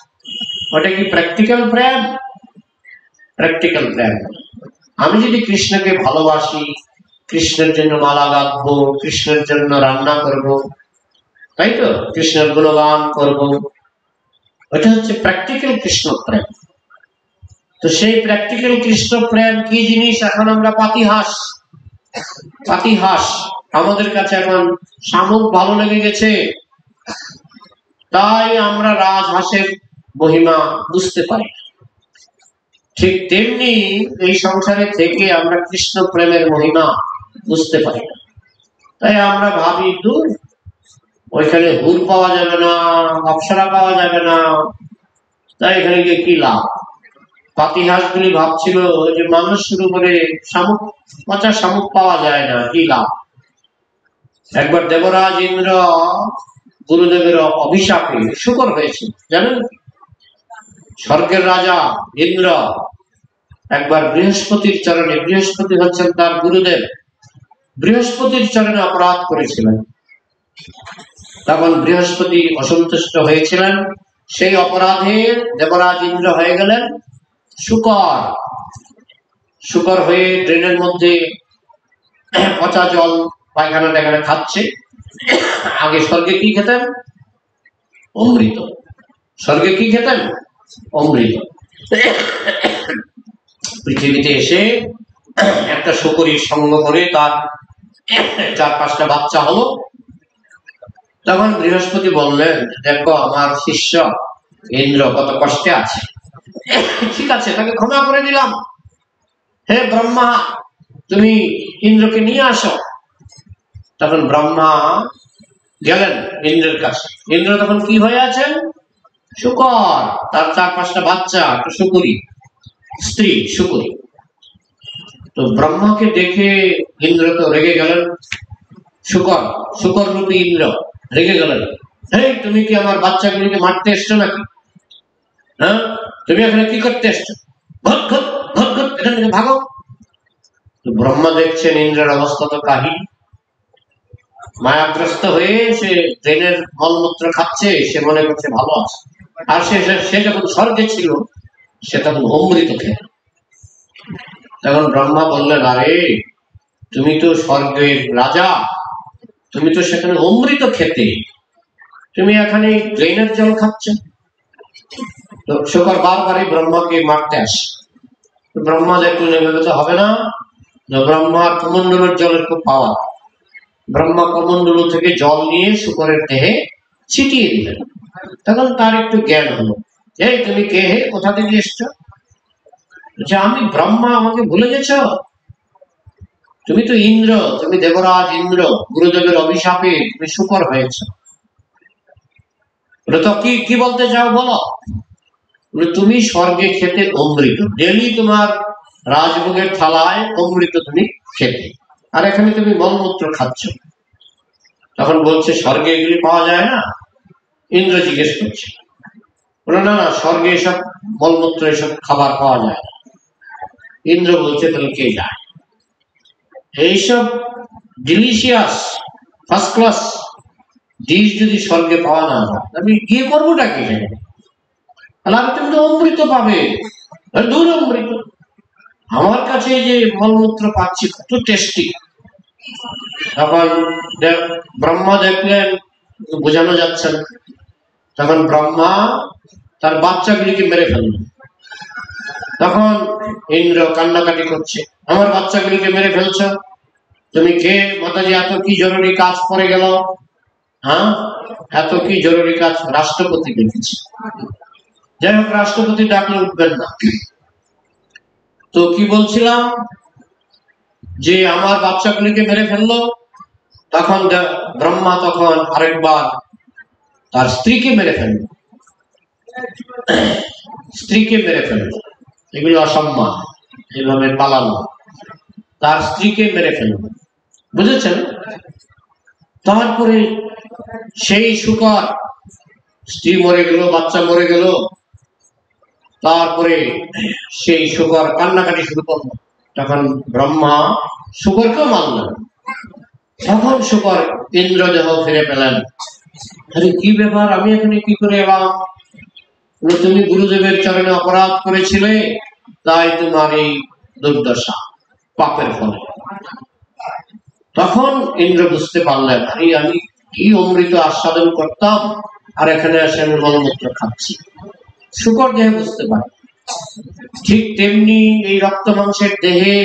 ওটা কি প্র্যাকটিক্যাল প্রেম? প্র্যাকটিক্যাল প্রেম। আমি যদি কৃষ্ণকে ভালোবাসি, কৃষ্ণের জন্য মালা গাঁথবো, কৃষ্ণের জন্য রান্না করব, তাই তো, কৃষ্ণের গুণগান করব, ওটা হচ্ছে প্র্যাকটিক্যাল কৃষ্ণ প্রেম। তো সেই প্র্যাকটিক্যাল কৃষ্ণ প্রেম কি জিনিস এখন আমরা পাতিহাস, পাতিহাস আমাদের কাছে এখন শামুক ভালো লেগে গেছে, তাই আমরা রাজহাঁসের মহিমা বুঝতে পারি। ঠিক তেমনি এই সংসারে থেকে আমরা কৃষ্ণ প্রেমের মহিমা বুঝতে পারি না। তাই আমরা ভাবি দূর, ওইখানে হুর পাওয়া যাবে না, অপ্সরা পাওয়া যাবে না, তাই এখানে গিয়ে কি লাভ। পাতিহাস গুলি ভাবছিল যে মানুষ শুরু করে শামুক, পচা শামুক পাওয়া যায় না, কি লাভ। একবার দেবরাজ ইন্দ্র গুরুদেবের অভিশাপে শুকর হয়েছে, জানেন? স্বর্গের রাজা ইন্দ্র একবার বৃহস্পতির চরণে, বৃহস্পতি হচ্ছেন তার গুরুদেব, বৃহস্পতির চরণে অপরাধ করেছিলেন। তখন বৃহস্পতি অসন্তুষ্ট হয়েছিলেন, সেই অপরাধে দেবরাজ ইন্দ্র হয়ে গেলেন শুকর। শুকর হয়ে ড্রেনের মধ্যে পচা জল পায়খানা টায়খানা খাচ্ছে। আগে স্বর্গে কি খেতেন? অমৃত। স্বর্গে কি খেতেন? অমৃত। পৃথিবীতে এসে একটা শুকরীর সঙ্গ করে তার 4-5টা বাচ্চা হলো। তখন বৃহস্পতি বললেন, দেখো আমার শিষ্য ইন্দ্র কত কষ্টে আছে, ঠিক আছে তাকে ক্ষমা করে দিলাম, হে ব্রহ্মা তুমি ইন্দ্রকে নিয়ে আসো। তখন ব্রহ্মা গেলেন ইন্দ্রের কাছে। ইন্দ্র তখন কি হয়ে আছেন? শুকর, তার 4-5টা বাচ্চা, একটা শুকরী স্ত্রী শুকরী। তো ব্রহ্মাকে দেখে ইন্দ্র তো রেগে গেলেন, শুকর, শুকর রূপী ইন্দ্র রেগে গেলেন, হে তুমি কি আমার বাচ্চাগুলিকে মারতে এসছো নাকি? হ্যাঁ, তুমি এখানে কি করতে এসছো? ঘট ঘট ঘট ঘট, এখান থেকে ভাগো। তো ব্রহ্মা দেখছেন ইন্দ্রের অবস্থা তো কাহিল, মায়াগ্রস্ত হয়ে সে ট্রেনের মলমূত্র খাচ্ছে, সে মনে করছে ভালো আছে। আর সে যখন স্বর্গে ছিল সে তখন অমৃত খেত। তখন ব্রহ্মা বললেন, আরে তুমি তো স্বর্গের রাজা, তুমি তো সেখানে অমৃত খেতে, তুমি এখানে ট্রেনের জল খাচ্ছ। তো শুকর বারবারই ব্রহ্মাকে মারতে আসে। ব্রহ্মা দেখলেন এভাবে তো হবে না, ব্রহ্মার কমণ্ডলের জলের খুব পাওয়া। ব্রহ্মা কমণ্ডল থেকে জল নিয়ে শুকরের দেহে ছিটিয়ে দিলেন। তখন তার একটু জ্ঞান হলো, এই তুমি কে হে, কোথা থেকে এসছো? যে আমি ব্রহ্মা, আমাকে ভুলে গেছ? তুমি তো ইন্দ্র, তুমি দেবরাজ ইন্দ্র, গুরুদেবের অভিশাপে তুমি শুকর হয়েছ। তো কি কি বলতে চাও বলো? তুমি স্বর্গে খেতে অমৃত, ডেলি তোমার রাজভোগের থালায় অমৃত তুমি খেতে, আর এখানে তুমি মলমূত্র খাচ্ছ। তখন বলছে স্বর্গে এগুলি পাওয়া যায় না। ইন্দ্র জিজ্ঞেস করছে, বলে না না, স্বর্গে এসব মলমূত্র এসব খাবার পাওয়া যায় না। ইন্দ্র বলছে তাহলে কে যায়? এইসব ডিলিশিয়াস ফার্স্ট ক্লাস ডিশ যদি স্বর্গে পাওয়া না যায়, আমি গিয়ে করবোটা কি? তাহলে তুমি তো অমৃত পাবে, দূর অমৃত। আমার কাছে যে মলমূত্র পাচ্ছি কত টেস্টি। তখন ব্রহ্মা দেখলেন বোঝানো যাচ্ছে না। তখন ব্রহ্মা তার বাচ্চাগুলিকে মেরে ফেললেন। তখন ইন্দ্র কান্নাকাটি করছে, আমার বাচ্চাগুলিকে মেরে ফেলছ, তুমি কে? মাতাজি এত কি জরুরি কাজ পড়ে গেল? হ্যাঁ, এত কি জরুরি কাজ? রাষ্ট্রপতি ডেকেছে। যাই হোক, রাষ্ট্রপতি ডাকলে উঠবেন না। তো কি বলছিলাম, যে আমার বাচ্চাগুলিকে মেরে ফেললো। তখন ব্রহ্মা তখন আরেকবার তার স্ত্রীকে মেরে ফেলল, স্ত্রীকে মেরে ফেলল। এগুলি অসম্মান, এইভাবে পালানো, তার স্ত্রীকে মেরে ফেলল, বুঝেছেন? তারপরে সেই শুকর, স্ত্রী মরে গেল, বাচ্চা মরে গেল, তারপরে সেই শুকর কান্নাকাটি শুরু করলো। তখন ব্রহ্মা শুকরকেও মানলেন। তখন শুকর ইন্দ্রদেহ ফিরে পেলেন। আরে কি ব্যাপার, আমি এখানে কি করে এলাম? তুমি গুরুদেবের চরণে অপরাধ করেছিলে, তাই তোমার এই দুর্দশা, পাপের ফলে। তখন ইন্দ্র বুঝতে পারলেন, আরে আমি কি অমৃত আস্বাদন করতাম, আর এখানে এসে আমি মলমূত্র খাচ্ছি। শুকর দেহে বুঝতে পারে। ঠিক তেমনি এই রক্ত মাংসের দেহে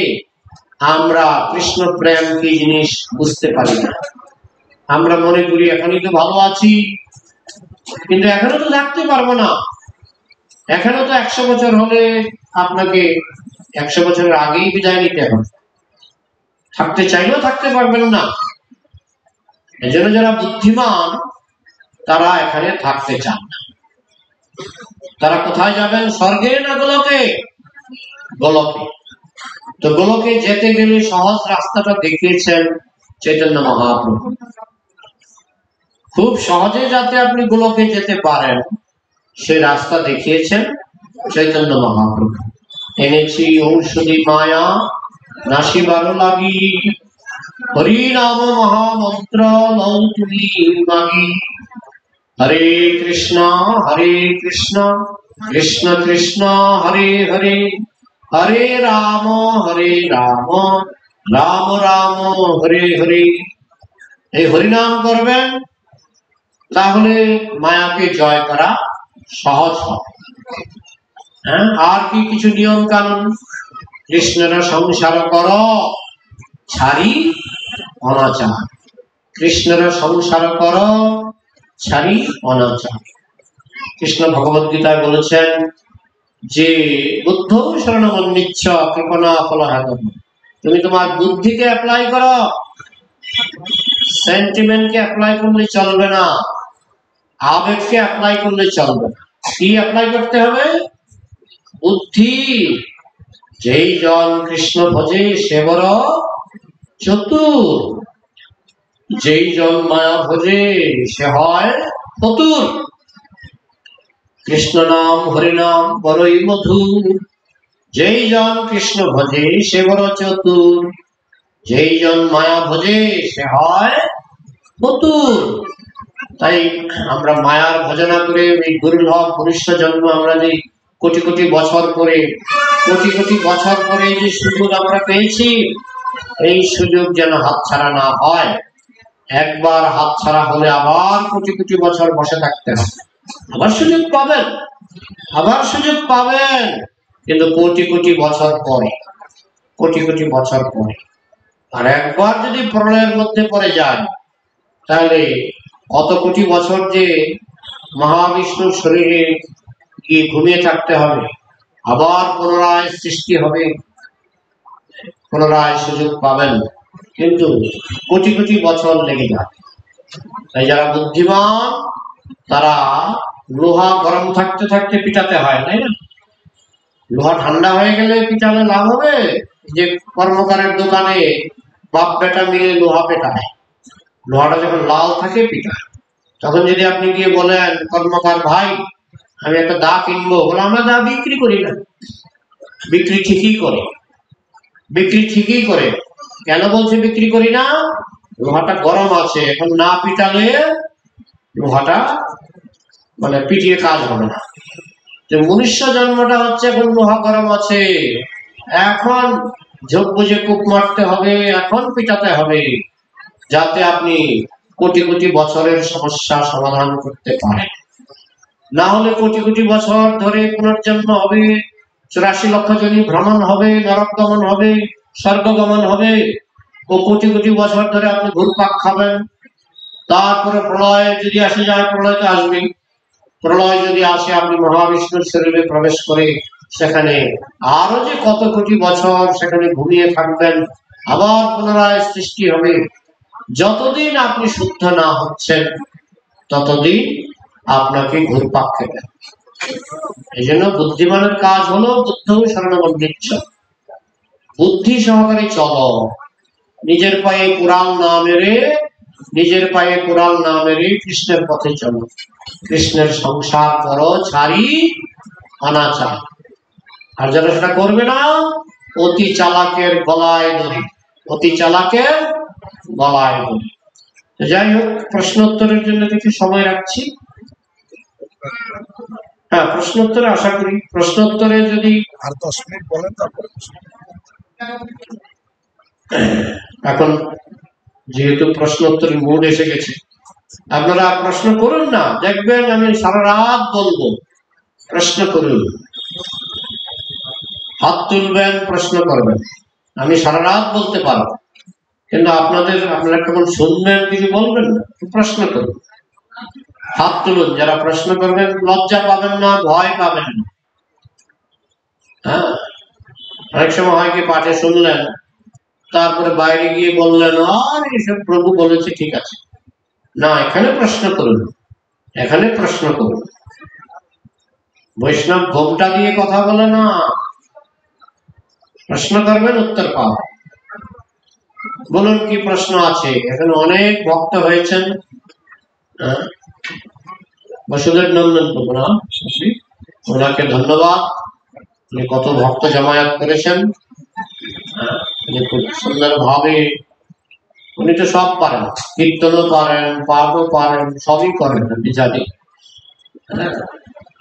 আমরা কৃষ্ণ প্রেম কি জিনিস বুঝতে পারি না। আমরা মনে করি এখনই তো ভালো আছি, কিন্তু এখনো তো থাকতে পারবো না। এখনো তো 100 বছর হলে আপনাকে 100 বছরের আগেই বিদায় নিতে হবে। থাকতে চাইলেও থাকতে পারবেন না। এজন্য যারা বুদ্ধিমান তারা এখানে থাকতে চান না। তারা কোথায় যাবেন? স্বর্গে না গোলকে? গোলকে। তো গোলকে যেতে গেলে সহজ রাস্তাটা দেখিয়েছেন চৈতন্য মহাপ্রভু। খুব সহজে যাতে আপনি গোলকে যেতে পারেন সে রাস্তা দেখিয়েছেন চৈতন্য মহাপ্রভু। এনেছি ঔষধি মায়া নাসিবার লাগি, হরি নাম মহামন্ত্র লও তুমি মাগি। হরে কৃষ্ণ কৃষ্ণ কৃষ্ণ হরে হরে, হরে রাম রাম রাম হরে হরে। এই হরিনাম করবেন, তাহলে মায়াকে জয় করা সহজ হবে। আর কি কিছু নিয়ম কানুন? কৃষ্ণের সংসার কর ছাড়ি অনাচার। কৃষ্ণের সংসার কর ছাড়ি অনাচার। কৃষ্ণ ভগবত গীতায় বলেছেন যে বুদ্ধ শরণমন্নিচ্ছ কৃপণা ফলহাতম। তুমি তোমার বুদ্ধিকে অ্যাপ্লাই করো, সেন্টিমেন্টকে অ্যাপ্লাই করলে চলবে না, আবেগকে অ্যাপ্লাই করলে চলবে না। কি অ্যাপ্লাই করতে হবে? বুদ্ধি। যেই জন কৃষ্ণ ভজে সে বড় চতুর, যেই জন মায়া ভজে সে হয় ফতুর। কৃষ্ণ নাম হরিনাম বড়ই মধুর, যেই জন কৃষ্ণ ভজে সে বড় চতুর, যেই জন মায়া ভজে সে হয় ফতুর। তাই আমরা মায়ার ভজনা করে এই দুর্লভ মনুষ্য জন্ম আমরা যে কোটি কোটি বছর পরে যে সুযোগ আমরা পেয়েছি, এই সুযোগ যেন হাতছাড়া না হয়। একবার হাতছাড়া হলে আবার কোটি কোটি বছর বসে থাকতে হবে। আবার সুযোগ পাবেন, কিন্তু কোটি কোটি বছর পরে। আর একবার যদি প্রলয়ের মধ্যে পড়ে যায়, তাহলে কত কোটি বছর যে মহাবিষ্ণুর শরীরে গিয়ে ঘুমিয়ে থাকতে হবে, আবার পুনরায় সৃষ্টি হবে, পুনরায় সুযোগ পাবেন, কিন্তু কোটি কোটি বছর লেগে যায়। তাই যারা বুদ্ধিমান তারা লোহা গরম থাকতে থাকতে পিটাতে হয়, তাই না? লোহা ঠান্ডা হয়ে গেলে পিটালে লাভ হবে? যে কর্মকারের দোকানে বাপ বেটা মিলে লোহা পেটায়, লোহাটা যখন লাল থাকে পিটায়। তখন যদি আপনি গিয়ে বলেন কর্মকার ভাই আমি একটা দা কিনবো, বলে আমরা দা বিক্রি করি না। বিক্রি ঠিকই করে। কেন বলছে বিক্রি করি না? লোহাটা গরম আছে, এখন না পিটালে লোহাটা মানে পিটিয়ে কাজ হবে না। যে মনুষ্য জন্মটা হচ্ছে এখন লোহা গরম আছে, এখন ঝোপ বুঝে কূপ মারতে হবে, এখন পিটাতে হবে, যাতে আপনি কোটি কোটি বছরের সমস্যা সমাধান করতে পারেন। না হলে কোটি কোটি বছর ধরে পুনর্জন্ম হবে, 84 লক্ষ জনি ভ্রমণ হবে, নরক গমন হবে, স্বর্গ গমন হবে, ও কোটি কোটি বছর ধরে আপনি ঘুরপাক খাবেন। তারপরে প্রলয় যদি আসে যায়, প্রলয় তো আসবেই। প্রলয় যদি আসে, আপনি মহাবিষ্ণুর শরীরে প্রবেশ করে সেখানে আরো যে কত কোটি বছর সেখানে ঘুমিয়ে থাকবেন, আবার পুনরায় সৃষ্টি হবে। যতদিন আপনি শুদ্ধ না হচ্ছেন ততদিন আপনাকে ঘুরপাক খেতে হবে। এই জন্য বুদ্ধিমানের কাজ হলো বুদ্ধ শরণমন্নিচ্ছ, বুদ্ধি সহকারে চলো, নিজের পায়ে কুড়াল না মেরে কৃষ্ণের পথে চলো। কৃষ্ণের সংসার করো ছাড়ি অনাচার। আর যারা সেটা করবে না, অতি চালাকের গলায় দড়ি, অতি চালাকের গলায় দড়ি। যাই হোক, প্রশ্নোত্তরের জন্য কিছু সময় রাখছি। হ্যাঁ, প্রশ্নোত্তরে আশা করি, প্রশ্নোত্তরে যদি আর 10 মিনিট বলেন তারপরে। এখন যেহেতু প্রশ্নোত্তরের মুড এসে গেছে, আপনারা প্রশ্ন করুন না, দেখবেন আমি সারা রাত বলবো। প্রশ্ন করুন, হাত তুলবেন, প্রশ্ন করবেন, আমি সারা রাত বলতে পারবো। কিন্তু আপনারা কেমন শুনবেন, কিছু বলবেন না, প্রশ্ন করুন, হাত তুলুন। যারা প্রশ্ন করবেন লজ্জা পাবেন না, ভয় পাবেন না। হ্যাঁ, অনেক সময় হয় কি, পাঠে শুনলেন, তারপরে বাইরে গিয়ে বললেন আর এসব প্রভু বলেছে, ঠিক আছে না, এখানে প্রশ্ন করুন, এখানে প্রশ্ন করুন। বৈষ্ণব ঘোমটা দিয়ে কথা বলে না, প্রশ্ন করবেন, উত্তর পাবেন। বলুন কি প্রশ্ন আছে? এখানে অনেক ভক্ত হয়েছেন। বসুদেব নন্দন প্রভু না, ওনাকে ধন্যবাদ। উনি কত ভক্ত জামায়াত করেছেন, উনি খুব সুন্দর ভাবে, উনি তো সব পারেন, কীর্তনও পারেন, পাঠও পারেন, সবই করেন, আমি জানি।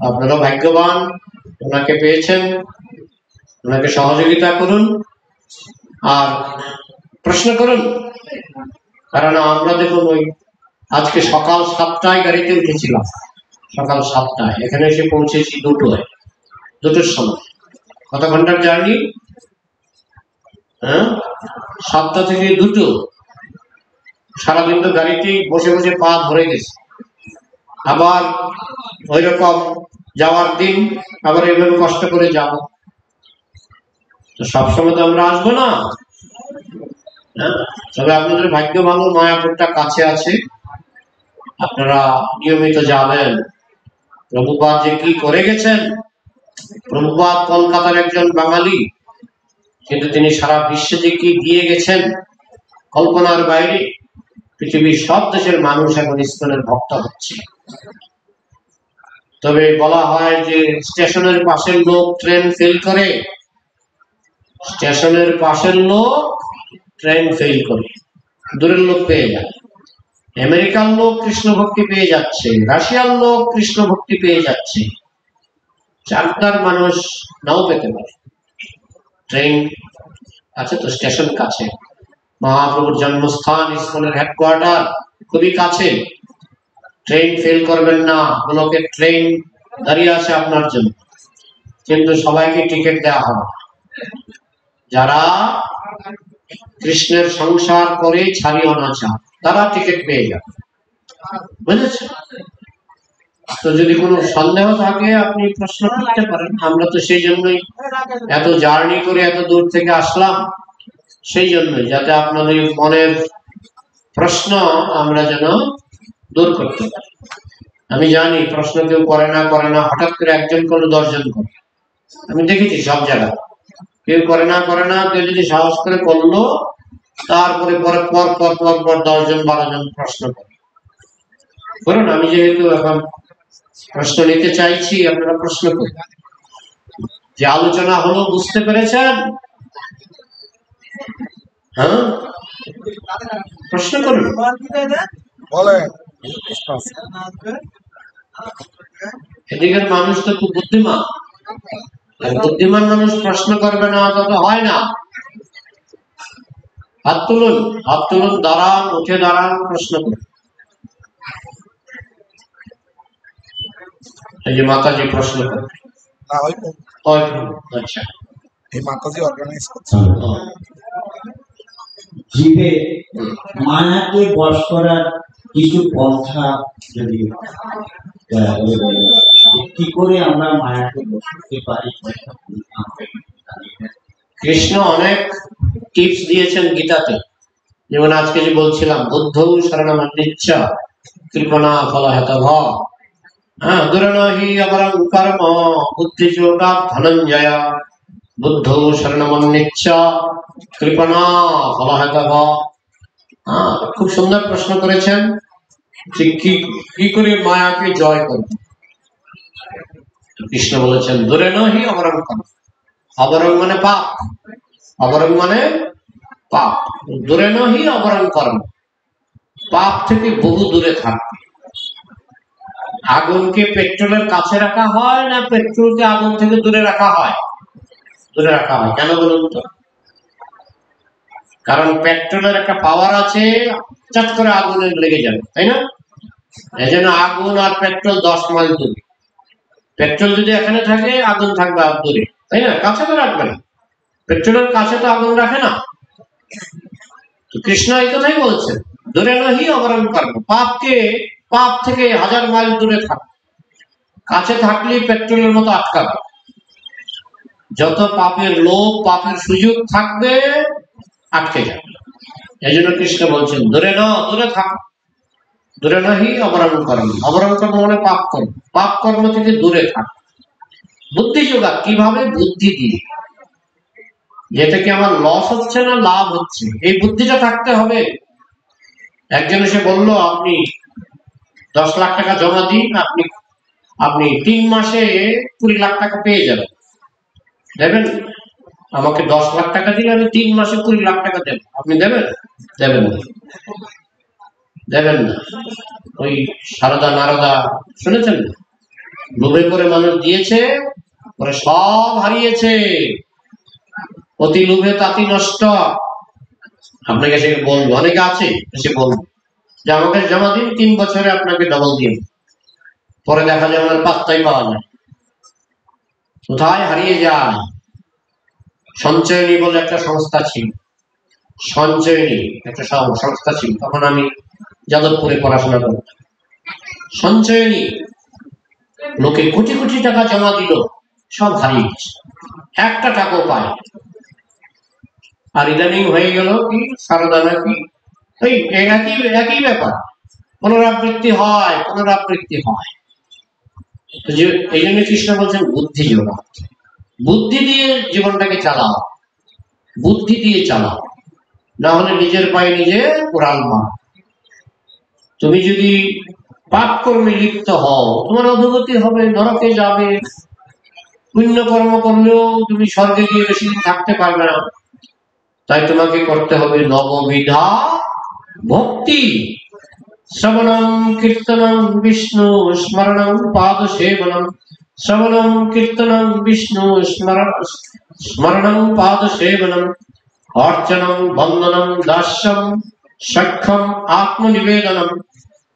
আপনারা ভাগ্যবান, ওনাকে পেয়েছেন। ওনাকে সহযোগিতা করুন আর প্রশ্ন করুন। কারণ আমরা দেখুন, ওই আজকে সকাল 7টায় গাড়িতে উঠেছিলাম, সকাল 7টায়, এখানে এসে পৌঁছেছি 2টোর সময়। কত ঘন্টার জার্নি? 7টা থেকে 2টো। সারাদিন তো গাড়িতেই বসে বসে পা ধরে গেছে। আবার ওই রকম যাওয়ার দিন আবার এইভাবে কষ্ট করে যাব, তো সবসময় তো আমরা আসবো না। তবে আপনাদের ভাগ্য ভালো, মায়াপুরটা কাছে আছে, আপনারা নিয়মিত যাবেন। প্রভুপাদ যে কি করে গেছেন, প্রভুপাদ কলকাতার একজন বাঙালি, কিন্তু তিনি সারা বিশ্বে যে কি দিয়ে গেছেন কল্পনার বাইরে। পৃথিবীর সব দেশের মানুষ এখন ইসকনের ভক্ত হচ্ছে। তবে বলা হয় যে স্টেশনের পাশের লোক ট্রেন ফেল করে, স্টেশনের পাশের লোক ট্রেন ফেল করে, দূরের লোক পেয়ে যায়। আমেরিকার লোক কৃষ্ণ ভক্তি পেয়ে যাচ্ছে, রাশিয়ার লোক কৃষ্ণ ভক্তি পেয়ে যাচ্ছে, চারটার মানুষ নাও পেতে পারে। ট্রেন আছে তো, স্টেশন কাছে, মহাপ্রভুর জন্মস্থান, ইসকনের হেডকোয়ার্টার খুবই কাছে। ট্রেন ফেল করবেন না, লোকে ট্রেন দাঁড়িয়ে আছে আপনার জন্য, কিন্তু সবাইকে টিকিট দেওয়া হবে। যারা কৃষ্ণের সংসার করে ছাড়ি অনাচার, তারা টিকিট পেয়ে যাবে, বুঝেছেন? তো যদি কোনো সন্দেহ থাকে আপনি প্রশ্ন করতে পারেন। আমরা তো সেই জন্যই এত জার্নি করে এত দূর থেকে আসলাম, সেই জন্যই, যাতে আপনাদের মনের প্রশ্ন আমরা যেন দূর করতে পারি। আমি জানি প্রশ্ন কেউ করে না, হঠাৎ করে একজন করে 10 জন করে, আমি দেখেছি সব জায়গায়। কেউ করে না, কেউ যদি সাহস করে করলো, তারপরে পর 10 জন 12 জন প্রশ্ন করুন। আমি যেহেতু এখন প্রশ্ন নিতে চাইছি, আপনারা প্রশ্ন করুন। যে আলোচনা হলো, বুঝতে পেরেছেন? হ্যাঁ, প্রশ্ন করুন, বলেন। এদিকের মানুষ তো খুব বুদ্ধিমান, বুদ্ধিমান মানুষ প্রশ্ন করবে না, তত হয় না। হাত তুলুন, দাঁড়ান, উঠে দাঁড়ান, প্রশ্ন করুন। এই যে মাতাজি প্রশ্ন করেন, আচ্ছা, এই মাতাজি অর্গানাইজ করছে। জীবে মায়াকে বশ করার কিছু পন্থা যদি কি করে আমরা মায়াকে বশ করতে পারি। কৃষ্ণ অনেক টিপস দিয়েছেন গীতাতে, যেমন আজকে যে বলছিলাম, বুদ্ধ শরণমন্নিচ্ছা কৃপণা ফলহেতভ, দুরনহি অপরং কর্ম বুদ্ধিযোগাৎ ধনঞ্জয়, বুদ্ধ শরণমন্নিচ্ছা কৃপণা ফলহেতভ। খুব সুন্দর প্রশ্ন করেছেন যে কি করে মায়াকে জয় করব। কৃষ্ণ বলেছেন দূরে নহি অবরং কর্ম। অবরং মানে পাপ, অবরং মানে পাপ, দূরে নহি অবরং কর্ম, পাপ থেকে বহু দূরে থাকবে। আগুনকে পেট্রোলের কাছে রাখা হয় না পেট্রোলকে আগুন থেকে দূরে রাখা হয়? দূরে রাখা হয়। কেন বলুন তো? কারণ পেট্রোলের একটা পাওয়ার আছে, চট করে আগুনে লেগে যাবে, তাই না? এই জন্য আগুন আর পেট্রোল 10 মাইল দূরে। পেট্রোল যদি এখানে থাকে আগুন থাকবে আর দূরে, তাই না? কাছে তো রাখবে না, পেট্রোলের কাছে তো আগুন রাখে না। তো কৃষ্ণ এই কথাই বলছেন, দূরে নহি অবরং কর্ম, পাপ থেকে 1000 মাইল দূরে থাক, কাছে থাকলেই পেট্রোলের মতো আটকাবে। যত পাপের লোভ, পাপের সুযোগ থাকবে আটকে যাবে। এই জন্য কৃষ্ণ বলছেন দূরে থাক, দূরে নহি অবরং কর্ম। অবরং কর্ম মানে পাপ কর্ম, পাপ কর্ম থেকে দূরে থাক। বুদ্ধি যোগা, কিভাবে? বুদ্ধি দিয়ে, যেটা কি আমার লস হচ্ছে না লাভ হচ্ছে, এই বুদ্ধিটা থাকতে হবে। একজন এসে বলল আপনি 10 লাখ টাকা জমা দিন, আপনি 3 মাসে 20 লাখ টাকা পেয়ে যাবেন। দেবেন? আমাকে 10 লাখ টাকা দিলে আমি 3 মাসে 20 লাখ টাকা দেব, আপনি দেবেন? দেবেন না, দেবেন না। ওই সারদা নারদা শুনেছেন? লোভে করে মানুষ দিয়েছে, পরে সব হারিয়েছে। অতি লোভে তাতি নষ্ট। আপনাকে সে বলবো, অনেকে আছে সে বলবো যে আমাকে জমা দিন, 3 বছরে আপনাকে ডবল দিন। পরে দেখা যায় আমার পাত্তাই পাওয়া যায়, কোথায় হারিয়ে যায়। সঞ্চয়নী বলে একটা সংস্থা ছিল, সঞ্চয়নী একটা সংস্থা ছিল, তখন আমি যাদবপুরে পড়াশোনা করতাম। সঞ্চয়নী, লোকে কোটি কোটি টাকা জমা দিল, সব হারিয়ে গেছে, একটা টাকাও পায়। আর ইদানিং হয়ে গেল কি সারদা নাকি ওই একই ব্যাপার, পুনরাবৃত্তি হয়। এই জন্য কৃষ্ণ বলছেন বুদ্ধি যোগা, বুদ্ধি দিয়ে জীবনটাকে চালাও, বুদ্ধি দিয়ে চালাও, না হলে নিজের পায়ে নিজে কোরাল মার। তুমি যদি পাপ কর্মে লিপ্ত হও, তোমার অধোগতি হবে, নরকে যাবে। পুণ্য কর্ম করলেও তুমি স্বর্গে গিয়ে বেশি দিন থাকতে পারবে না। তাই তোমাকে করতে হবে নববিধা ভক্তি। শ্রবণম কীর্তনম বিষ্ণু স্মরণম পাদ সেবনম, শ্রবণম কীর্তনম বিষ্ণু স্মরণম পাদ সেবনম, অর্চনম বন্দনম দাস্যম সক্ষম আত্মনিবেদনম,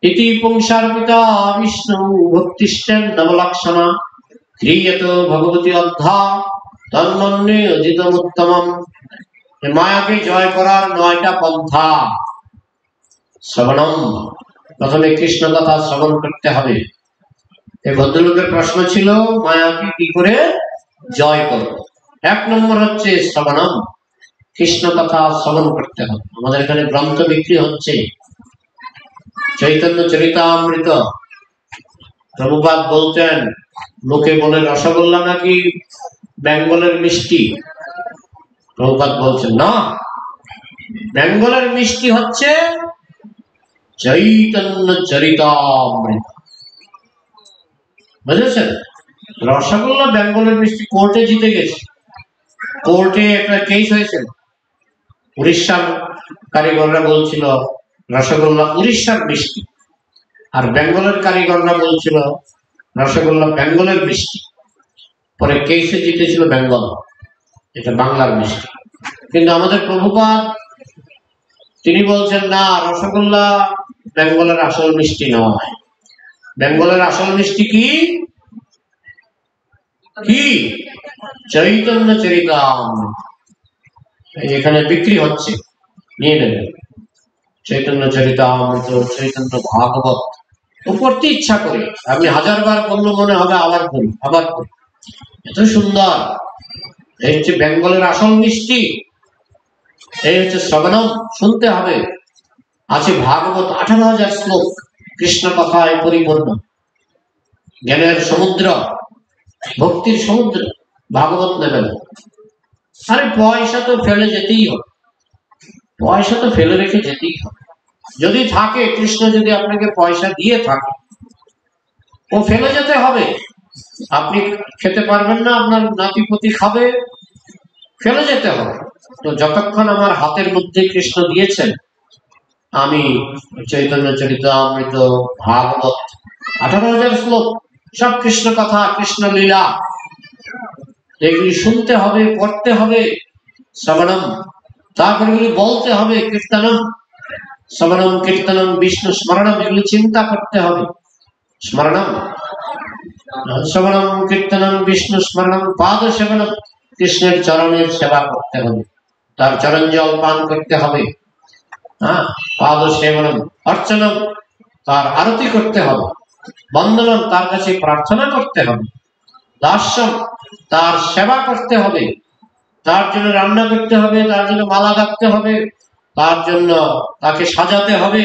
ইতি পুংসার্পিতা বিষ্ণু ভক্তিষ্টেন নবলক্ষণা, ক্রিয়ত ভগবতী অধ্যা তন্মন্যে অজিতমুত্তমম। মায়াকে জয় করার 9টা পন্থা। শ্রবণম, প্রথমে কৃষ্ণ কথা শ্রবণ করতে হবে। এই ভদ্রলোকের প্রশ্ন ছিল মায়াকে কি করে জয় করব। 1 নম্বর হচ্ছে শ্রবণম, কৃষ্ণ কথা শ্রবণ করতে হবে। আমাদের এখানে গ্রন্থ বিক্রি হচ্ছে, চৈতন্য চরিতামৃত। প্রভুপাদ বলতেন, লোকে বলে রসগোল্লা নাকি বেঙ্গলের মিষ্টি। প্রভুপাদ বলছেন না, বেঙ্গলের মিষ্টি হচ্ছে চৈতন্য চরিতামৃত। বুঝেছেন? রসগোল্লা বেঙ্গলের মিষ্টি কোর্টে জিতে গেছে। কোর্টে একটা কেস হয়েছিল, উড়িষ্যার কারিগররা বলছিল রসগোল্লা উড়িষ্যার মিষ্টি, আর বেঙ্গলের কারিগররা বলছিল রসগোল্লা বেঙ্গলের মিষ্টি। পরে কেসে জিতেছিল বেঙ্গল, এটা বাংলার মিষ্টি। কিন্তু আমাদের প্রভুপাদ তিনি বলছেন না, রসগোল্লা বেঙ্গলের আসল মিষ্টি নয়। বেঙ্গলের আসল মিষ্টি কি? চৈতন্য চরিতামৃত। এখানে বিক্রি হচ্ছে, নিয়ে নেবেন। চৈতন্য চরিতামৃত, চৈতন্য ভাগবত। পড়তে ইচ্ছা করে, আপনি 1000 বার পড়লে মনে হবে আবার পড়ি। এত সুন্দর। এই হচ্ছে বেঙ্গলের আসল মিষ্টি। এই হচ্ছে শ্রবণম, শুনতে হবে। আছে ভাগবত 18,000 শ্লোক, কৃষ্ণ কথায় পরিপূর্ণ, জ্ঞানের সমুদ্র, ভক্তির সমুদ্র। ভাগবত নেবেন। আরে পয়সা তো ফেলে যেতেই হবে, পয়সা তো ফেলে রেখে যেতেই হবে। যদি থাকে, কৃষ্ণ যদি আপনাকে পয়সা দিয়ে থাকে, ও ফেলে যেতে হবে। আপনি খেতে পারবেন না, আপনার নাতিপতি খাবে, ফেলে যেতে হবে। তো যতক্ষণ আমার হাতের মধ্যে কৃষ্ণ দিয়েছেন, আমি চৈতন্য চরিতামৃত, ভাগবত, 18,000 শ্লোক, সব কৃষ্ণ কথা, কৃষ্ণ লীলা, এগুলি শুনতে হবে, পড়তে হবে, শ্রবণম, তারপরে এগুলি বলতে হবে, কীর্তনম, শ্রবণম কীর্তনম বিষ্ণু স্মরণম, এগুলি চিন্তা করতে হবে, স্মরণম, শ্রবণম কীর্তনম বিষ্ণু স্মরণম, পাদ সেবনম, কৃষ্ণের চরণের সেবা করতে হবে, তার চরণ জল পান করতে হবে, হ্যাঁ, পাদ সেবনম, অর্চনম, তার আরতি করতে হবে, বন্দনম, তার কাছে প্রার্থনা করতে হবে, দাস্যম, তার সেবা করতে হবে, তার জন্য রান্না করতে হবে, তার জন্য মালা গাঁথতে হবে, তার জন্য তাকে সাজাতে হবে,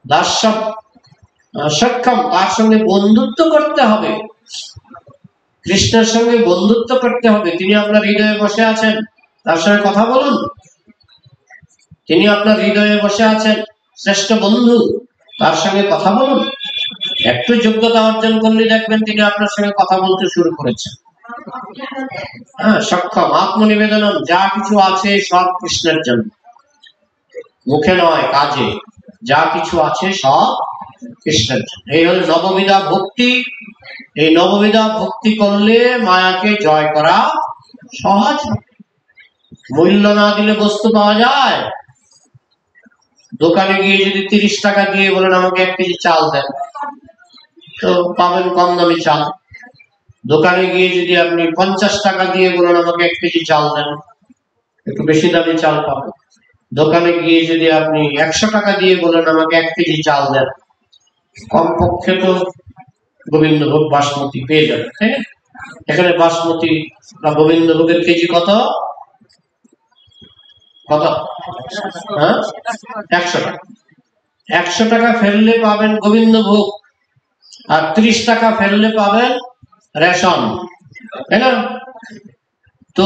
দাস্যম, সক্ষম, তার সঙ্গে বন্ধুত্ব করতে হবে, কৃষ্ণের সঙ্গে বন্ধুত্ব করতে হবে। তিনি আপনার হৃদয়ে বসে আছেন, তার সঙ্গে কথা বলুন। তিনি আপনার হৃদয়ে বসে আছেন, শ্রেষ্ঠ বন্ধু, তার সঙ্গে কথা বলুন। একটু যোগ্যতা অর্জন করলে দেখবেন তিনি আপনার সঙ্গে কথা বলতে শুরু করেছেন। হ্যাঁ, সক্ষম, আত্মনিবেদনম, যা কিছু আছে সব কৃষ্ণের জন্য, মুখে নয় কাজে, যা কিছু আছে সব কৃষ্ণের জন্য। এই হল নববিধা ভক্তি। এই নববিধা ভক্তি করলে মায়াকে জয় করা সহজ। মূল্য না দিলে বস্তু পাওয়া যায়? দোকানে গিয়ে যদি 30 টাকা দিয়ে বলেন আমাকে 1 কেজি চাল দেন, তো পাবেন কম দামি চাল। দোকানে গিয়ে যদি আপনি 50 টাকা দিয়ে বলেন আমাকে 1 কেজি চাল দেন, একটু বেশি দামি চাল পাবেন। দোকানে গিয়ে যদি আপনি 100 টাকা দিয়ে বলেন আমাকে 1 কেজি চাল দেন, কমপক্ষে তো গোবিন্দভোগ বাসমতি পেয়ে যাবেন, তাই না? এখানে বাসমতি বা গোবিন্দভোগের কেজি কত? কত? হ্যাঁ, 100 টাকা। 100 টাকা ফেললে পাবেন গোবিন্দভোগ, আর 30 টাকা ফেললে পাবেন রেশন, তাই না? তো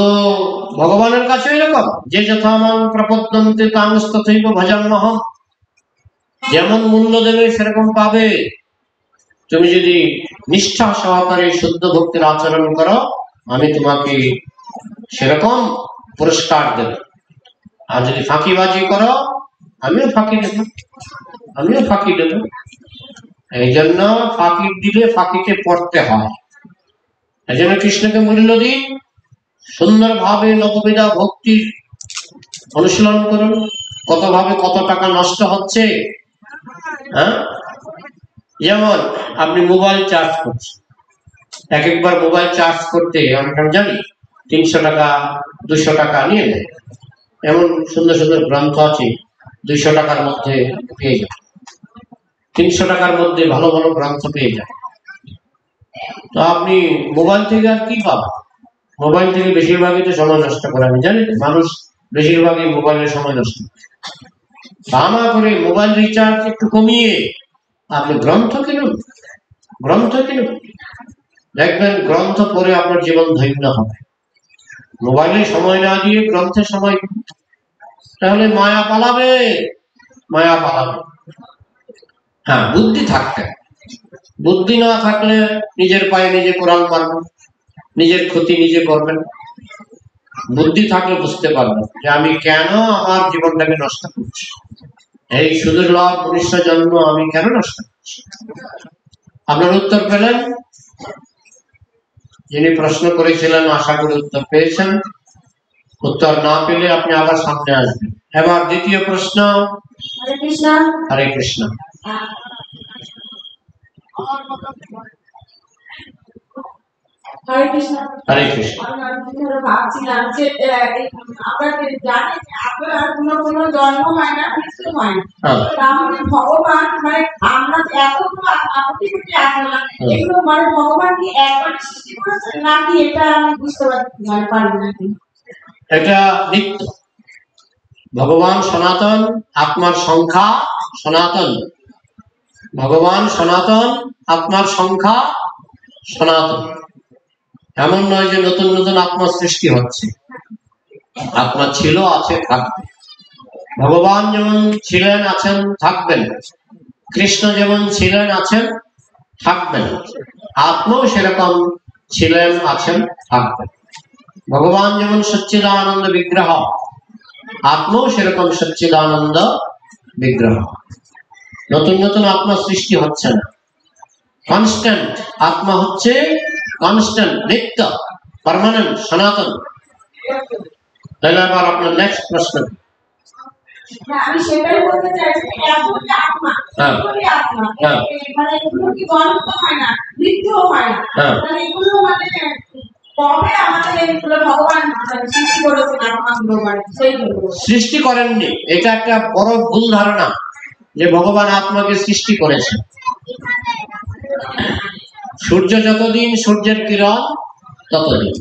ভগবানের কাছে এরকম, যে যথামান প্রপদ্যন্তে তাংস্তথৈব ভজাম্যহম, যেমন মূল্য দেবে সেরকম পাবে। তুমি যদি নিষ্ঠা সহকারে শুদ্ধ ভক্তির আচরণ করো, আমি তোমাকে সেরকম পুরস্কার দেব। আর যদি ফাঁকিবাজি করো, আমিও ফাঁকি দেব। এই জন্য ফাঁকি দিলে ফাঁকিতে পড়তে হয়। এই জন্য কৃষ্ণকে মূল্য দিন, সুন্দরভাবে নববিধা ভক্তির অনুশীলন করুন। কত ভাবে কত টাকা নষ্ট হচ্ছে। হ্যাঁ, যেমন আপনি মোবাইল চার্জ করছেন, একবার মোবাইল চার্জ করতে আমি জানি 300 টাকা 200 টাকা নিয়ে নেয়। এমন সুন্দর সুন্দর গ্রন্থ আছে 200 টাকার মধ্যে পেয়ে যায়, 300 টাকার মধ্যে ভালো ভালো গ্রন্থ পেয়ে যায়। তো আপনি মোবাইল থেকে আর কি পাবেন? মোবাইল থেকে বেশিরভাগই তো সময় নষ্ট করে, আমি জানি। মানুষ বেশিরভাগই মোবাইলের সময় নষ্ট করে। তা না করে মোবাইল রিচার্জ একটু কমিয়ে আপনি গ্রন্থ কিনুন। দেখবেন গ্রন্থ পড়ে আপনার জীবন ধন্য হবে। মোবাইলে সময় না দিয়ে গ্রন্থের সময়, তাহলে মায়া পালাবে। হ্যাঁ, বুদ্ধি থাকতে, বুদ্ধি না থাকলে নিজের পায়ে নিজে কোরআন মারবেন, নিজের ক্ষতি নিজে করবেন। বুদ্ধি থাকলে বুঝতে পারবেন যে আমি কেন আমার জীবনটাকে নষ্ট করছি, এই সুদূর্লভ মনুষ্য জন্ম আমি কেন নষ্ট করছি। আপনার উত্তর পেলেন? যিনি প্রশ্ন করেছিলেন আশা করি উত্তর পেয়েছেন। উত্তর না পেলে আপনি আবার সামনে আসবেন। এবার দ্বিতীয় প্রশ্ন। হরে কৃষ্ণ। হরে কৃষ্ণ। হরে কৃষ্ণ। হরে কৃষ্ণ। ভাবছিলাম যে আমরা জানি আপনার কোনো জন্ম হয় না, মৃত্যু হয় না, তাহলে ভগবান মানে আমরা এতগুলো আপত্তি করতে আসবো না, এগুলো মানে ভগবান কি একবার সৃষ্টি করেছেন নাকি এটা আমি বুঝতে পারি নাকি? এটা নিত্য। ভগবান সনাতন, আত্মার সংখ্যা সনাতন। ভগবান সনাতন, আত্মার সংখ্যা সনাতন। এমন নয় যে নতুন নতুন আত্মা সৃষ্টি হচ্ছে। আত্মা ছিল, আছে, থাকবে। ভগবান যেমন ছিলেন, আছেন, থাকবেন। কৃষ্ণ যেমন ছিলেন, আছেন, থাকবেন, আত্মাও সেরকম ছিলেন, আছেন, থাকবেন। ভগবান যেমন সচ্চিদানন্দ বিগ্রহ, আত্মাও সেরকম সচ্চিদানন্দ বিগ্রহ। নতুন নতুন আত্মা সৃষ্টি হচ্ছে না, কনস্ট্যান্ট আত্মা হচ্ছে, কনস্ট্যান্ট, নিত্য, পার্মানেন্ট, সনাতন। তাহলে আবার আপনার নেক্সট প্রশ্ন। আমি সেটাই বলতে চাইছি, এত যে আত্মা, মানে এগুলো কি জন্ম হয় না, মৃত্যুও হয় না, মানে এগুলো মানে কবে আমাদের এগুলো ভগবান সৃষ্টি করেছেন আত্মাগুলো, মানে সেইগুলো সৃষ্টি করেননি, এটা একটা বড় ভুল ধারণা যে ভগবান আত্মাকে সৃষ্টি করেছেন। সূর্য যতদিন সূর্যের কিরণ ততদিন,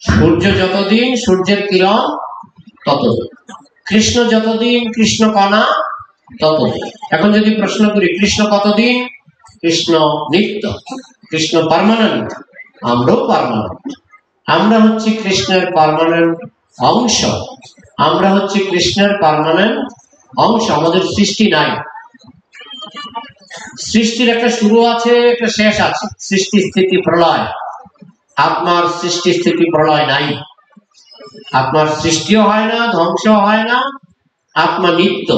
সূর্য যতদিন সূর্যের কিরণ ততদিন, কৃষ্ণ যতদিন কৃষ্ণ কণা ততদিন। এখন যদি প্রশ্ন করি কৃষ্ণ কতদিন, কৃষ্ণ নিত্য, কৃষ্ণ পার্মানেন্ট, আমরাও পার্মানেন্ট। আমরা হচ্ছি কৃষ্ণের পার্মানেন্ট অংশ, আমরা হচ্ছি কৃষ্ণের পার্মানেন্ট অংশ। আমাদের সৃষ্টি নাই, সৃষ্টির একটা শুরু আছে, একটা শেষ আছে, সৃষ্টি স্থিতি প্রলয়। আত্মার সৃষ্টি স্থিতি প্রলয় নাই, আত্মার সৃষ্টিও হয় না, ধ্বংস হয় না। আত্মা নিত্য,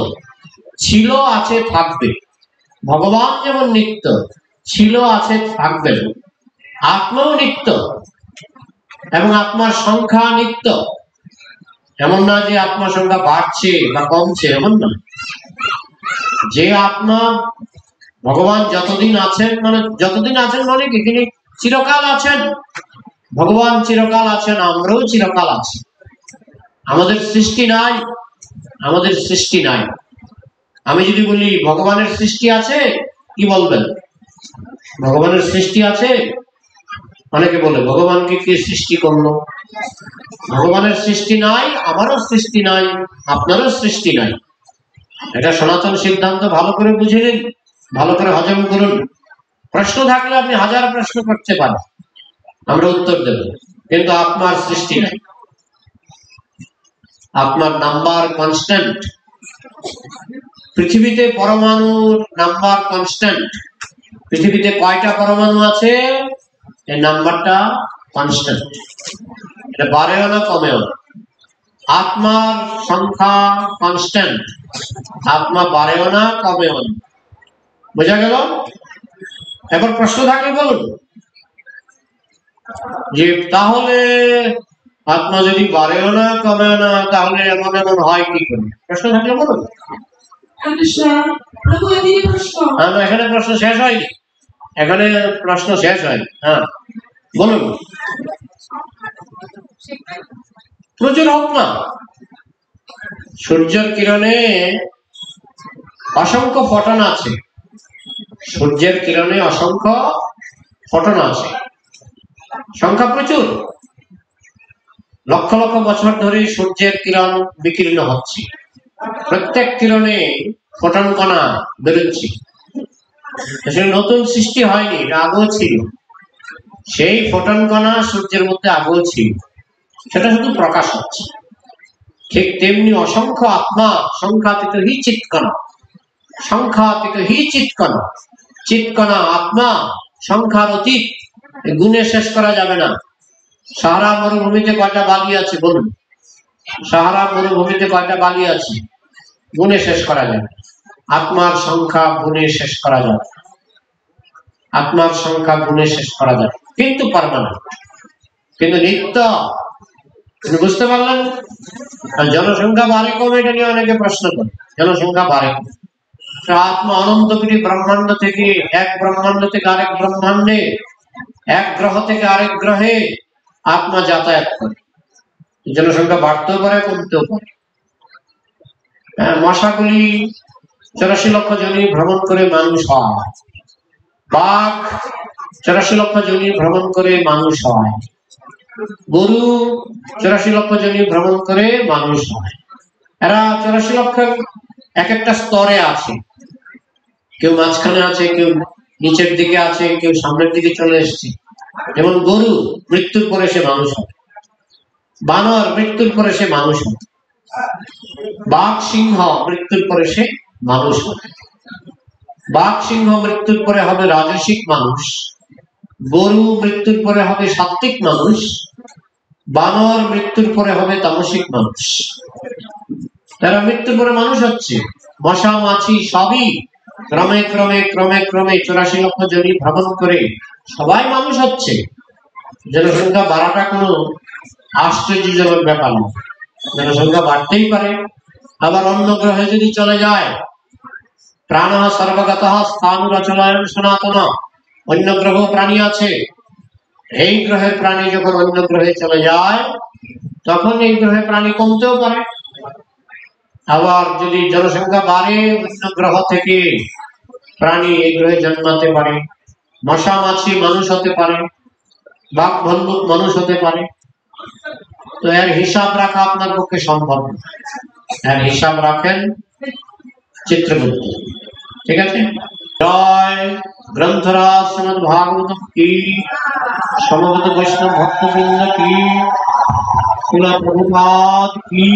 ছিল, আছে, থাকবে। ভগবান যেমন নিত্য, ছিল, আছে, থাকবেন, আত্মাও নিত্য এবং আত্মার সংখ্যা নিত্য। এমন না যে আত্মার সংখ্যা বাড়ছে বা কমছে, এমন না। যে আত্মা ভগবান যতদিন আছেন, মানে যতদিন আছেন মানে কি, তিনি চিরকাল আছেন। ভগবান চিরকাল আছেন, আমরাও চিরকাল আছি। আমাদের সৃষ্টি নাই, আমাদের সৃষ্টি নাই। আমি যদি বলি ভগবানের সৃষ্টি আছে, কি বলবেন? ভগবানের সৃষ্টি আছে? অনেকে বলে ভগবানকে কে সৃষ্টি করলো? ভগবানের সৃষ্টি নাই, আমারও সৃষ্টি নাই, আপনারও সৃষ্টি নাই। এটা সনাতন সিদ্ধান্ত, ভালো করে বুঝে নিন, ভালো করে হজম করুন। প্রশ্ন থাকলে আপনি হাজার প্রশ্ন করতে পারেন, আমরা উত্তর দেব, কিন্তু আত্মার সৃষ্টি নাই। আত্মার নাম্বার কনস্ট্যান্ট। পৃথিবীতে পরমাণুর নাম্বার কনস্ট্যান্ট। পৃথিবীতে কয়টা পরমাণু আছে, এই নাম্বারটা কনস্ট্যান্ট, এটা বাড়েও না কমেও না। আত্মার সংখ্যা কনস্ট্যান্ট, আত্মা বাড়েও না কমেও না। বোঝা গেল? এবার প্রশ্ন থাকলে বলুন যে তাহলে আত্মা যদি বাড়েও না কমেও না, তাহলে এমন এমন হয় কি করে? প্রশ্ন থাকলে বলুন। এখানে প্রশ্ন শেষ হয়নি, এখানে প্রশ্ন শেষ হয়নি। হ্যাঁ বলুন। প্রচুর হোক না, সূর্যের কিরণে অসংখ্য ফটন আছে, সূর্যের কিরণে অসংখ্য ফটন আছে, সংখ্যা প্রচুর। লক্ষ লক্ষ বছর ধরে সূর্যের কিরণ বিকীর্ণ হচ্ছে, প্রত্যেক কিরণে ফটন কণা বেরোচ্ছে। নতুন সৃষ্টি হয়নি, এটা আগেও ছিল। সেই ফটন কণা সূর্যের মধ্যে আগেও ছিল, সেটা শুধু প্রকাশ হচ্ছে। ঠিক তেমনি অসংখ্য আত্মা, সংখ্যাতীত হি চিৎকণা, সংখ্যাতীত হি চিৎকণা। চিৎকণা আত্মা সংখ্যার অতীত, গুণে শেষ করা যাবে না। সাহারা মরুভূমিতে কয়টা বালি আছে বলুন? সাহারা মরুভূমিতে কয়টা বালি আছে? গুণে শেষ করা যাবে। আত্মার সংখ্যা গুণে শেষ করা যাবে, আত্মার সংখ্যা গুণে শেষ করা যাবে, কিন্তু পার্মানেন্ট, কিন্তু নিত্য। বুঝতে পারলেন? জনসংখ্যা বাড়ে কমে, এটা নিয়ে অনেকে প্রশ্ন করে। জনসংখ্যা বাড়ে কমে, আত্মা অনন্ত কোটি ব্রহ্মাণ্ড থেকে, এক ব্রহ্মাণ্ড থেকে আরেক ব্রহ্মাণ্ডে, এক গ্রহ থেকে আরেক গ্রহে আত্মা যাতায়াত করে। জনসংখ্যা বাড়তেও পারে, কমতেও পারে। মশাগুলি 84 লক্ষ জনি ভ্রমণ করে মানুষ হয়, বাঘ 84 লক্ষ জনি ভ্রমণ করে মানুষ হয়, গরু 84 লক্ষ জনি ভ্রমণ করে মানুষ হয়। এরা 84 লক্ষ এক একটা স্তরে আছে, কেউ মাঝখানে আছে, কেউ নিচের দিকে আছে, কেউ সামনের দিকে চলে এসছে। যেমন গরু মৃত্যুর পরে সে মানুষ হয়, বানর মৃত্যুর পরে সে মানুষ হয়, বাঘ সিংহ মৃত্যুর পরে সে মানুষ হয়। বাঘ সিংহ মৃত্যুর পরে হবে রাজসিক মানুষ, গরু মৃত্যুর পরে হবে সাত্ত্বিক মানুষ, বানর মৃত্যুর পরে হবে তামসিক মানুষ। তারা মৃত্যুর পরে মানুষ হচ্ছে। মশা মাছি সবই ক্রমে ক্রমে ক্রমে ক্রমে 84 লক্ষ জনি ভ্রমণ করে সবাই মানুষ হচ্ছে। জনসংখ্যা বাড়াটা কোনো আশ্চর্যজনক ব্যাপার না, জনসংখ্যা বাড়তেই পারে। আবার অন্য গ্রহে যদি চলে যায়, প্রাণ সর্বগত স্থানুরচনায় সনাতন, অন্য গ্রহ প্রাণী আছে, এই গ্রহের প্রাণী যখন অন্য গ্রহে চলে যায় তখন এই গ্রহে প্রাণী কমতেও পারে। আবার যদি জনসংখ্যা বাড়ে, অন্য গ্রহ থেকে প্রাণী এই গ্রহে জন্মাতে পারে, মশা মাছি মানুষ হতে পারে, বাঘ ভাল্লুক মানুষ হতে পারে। তো এর হিসাব রাখা আপনার পক্ষে সম্ভব না, এর হিসাব রাখেন চিত্রগুপ্ত। ঠিক আছে? জয় গ্রন্থরাজ শ্রীমদ্ ভাগবত কি, সমবেত বৈষ্ণব ভক্তবৃন্দ কি, শিলা প্রভুপাদ কি।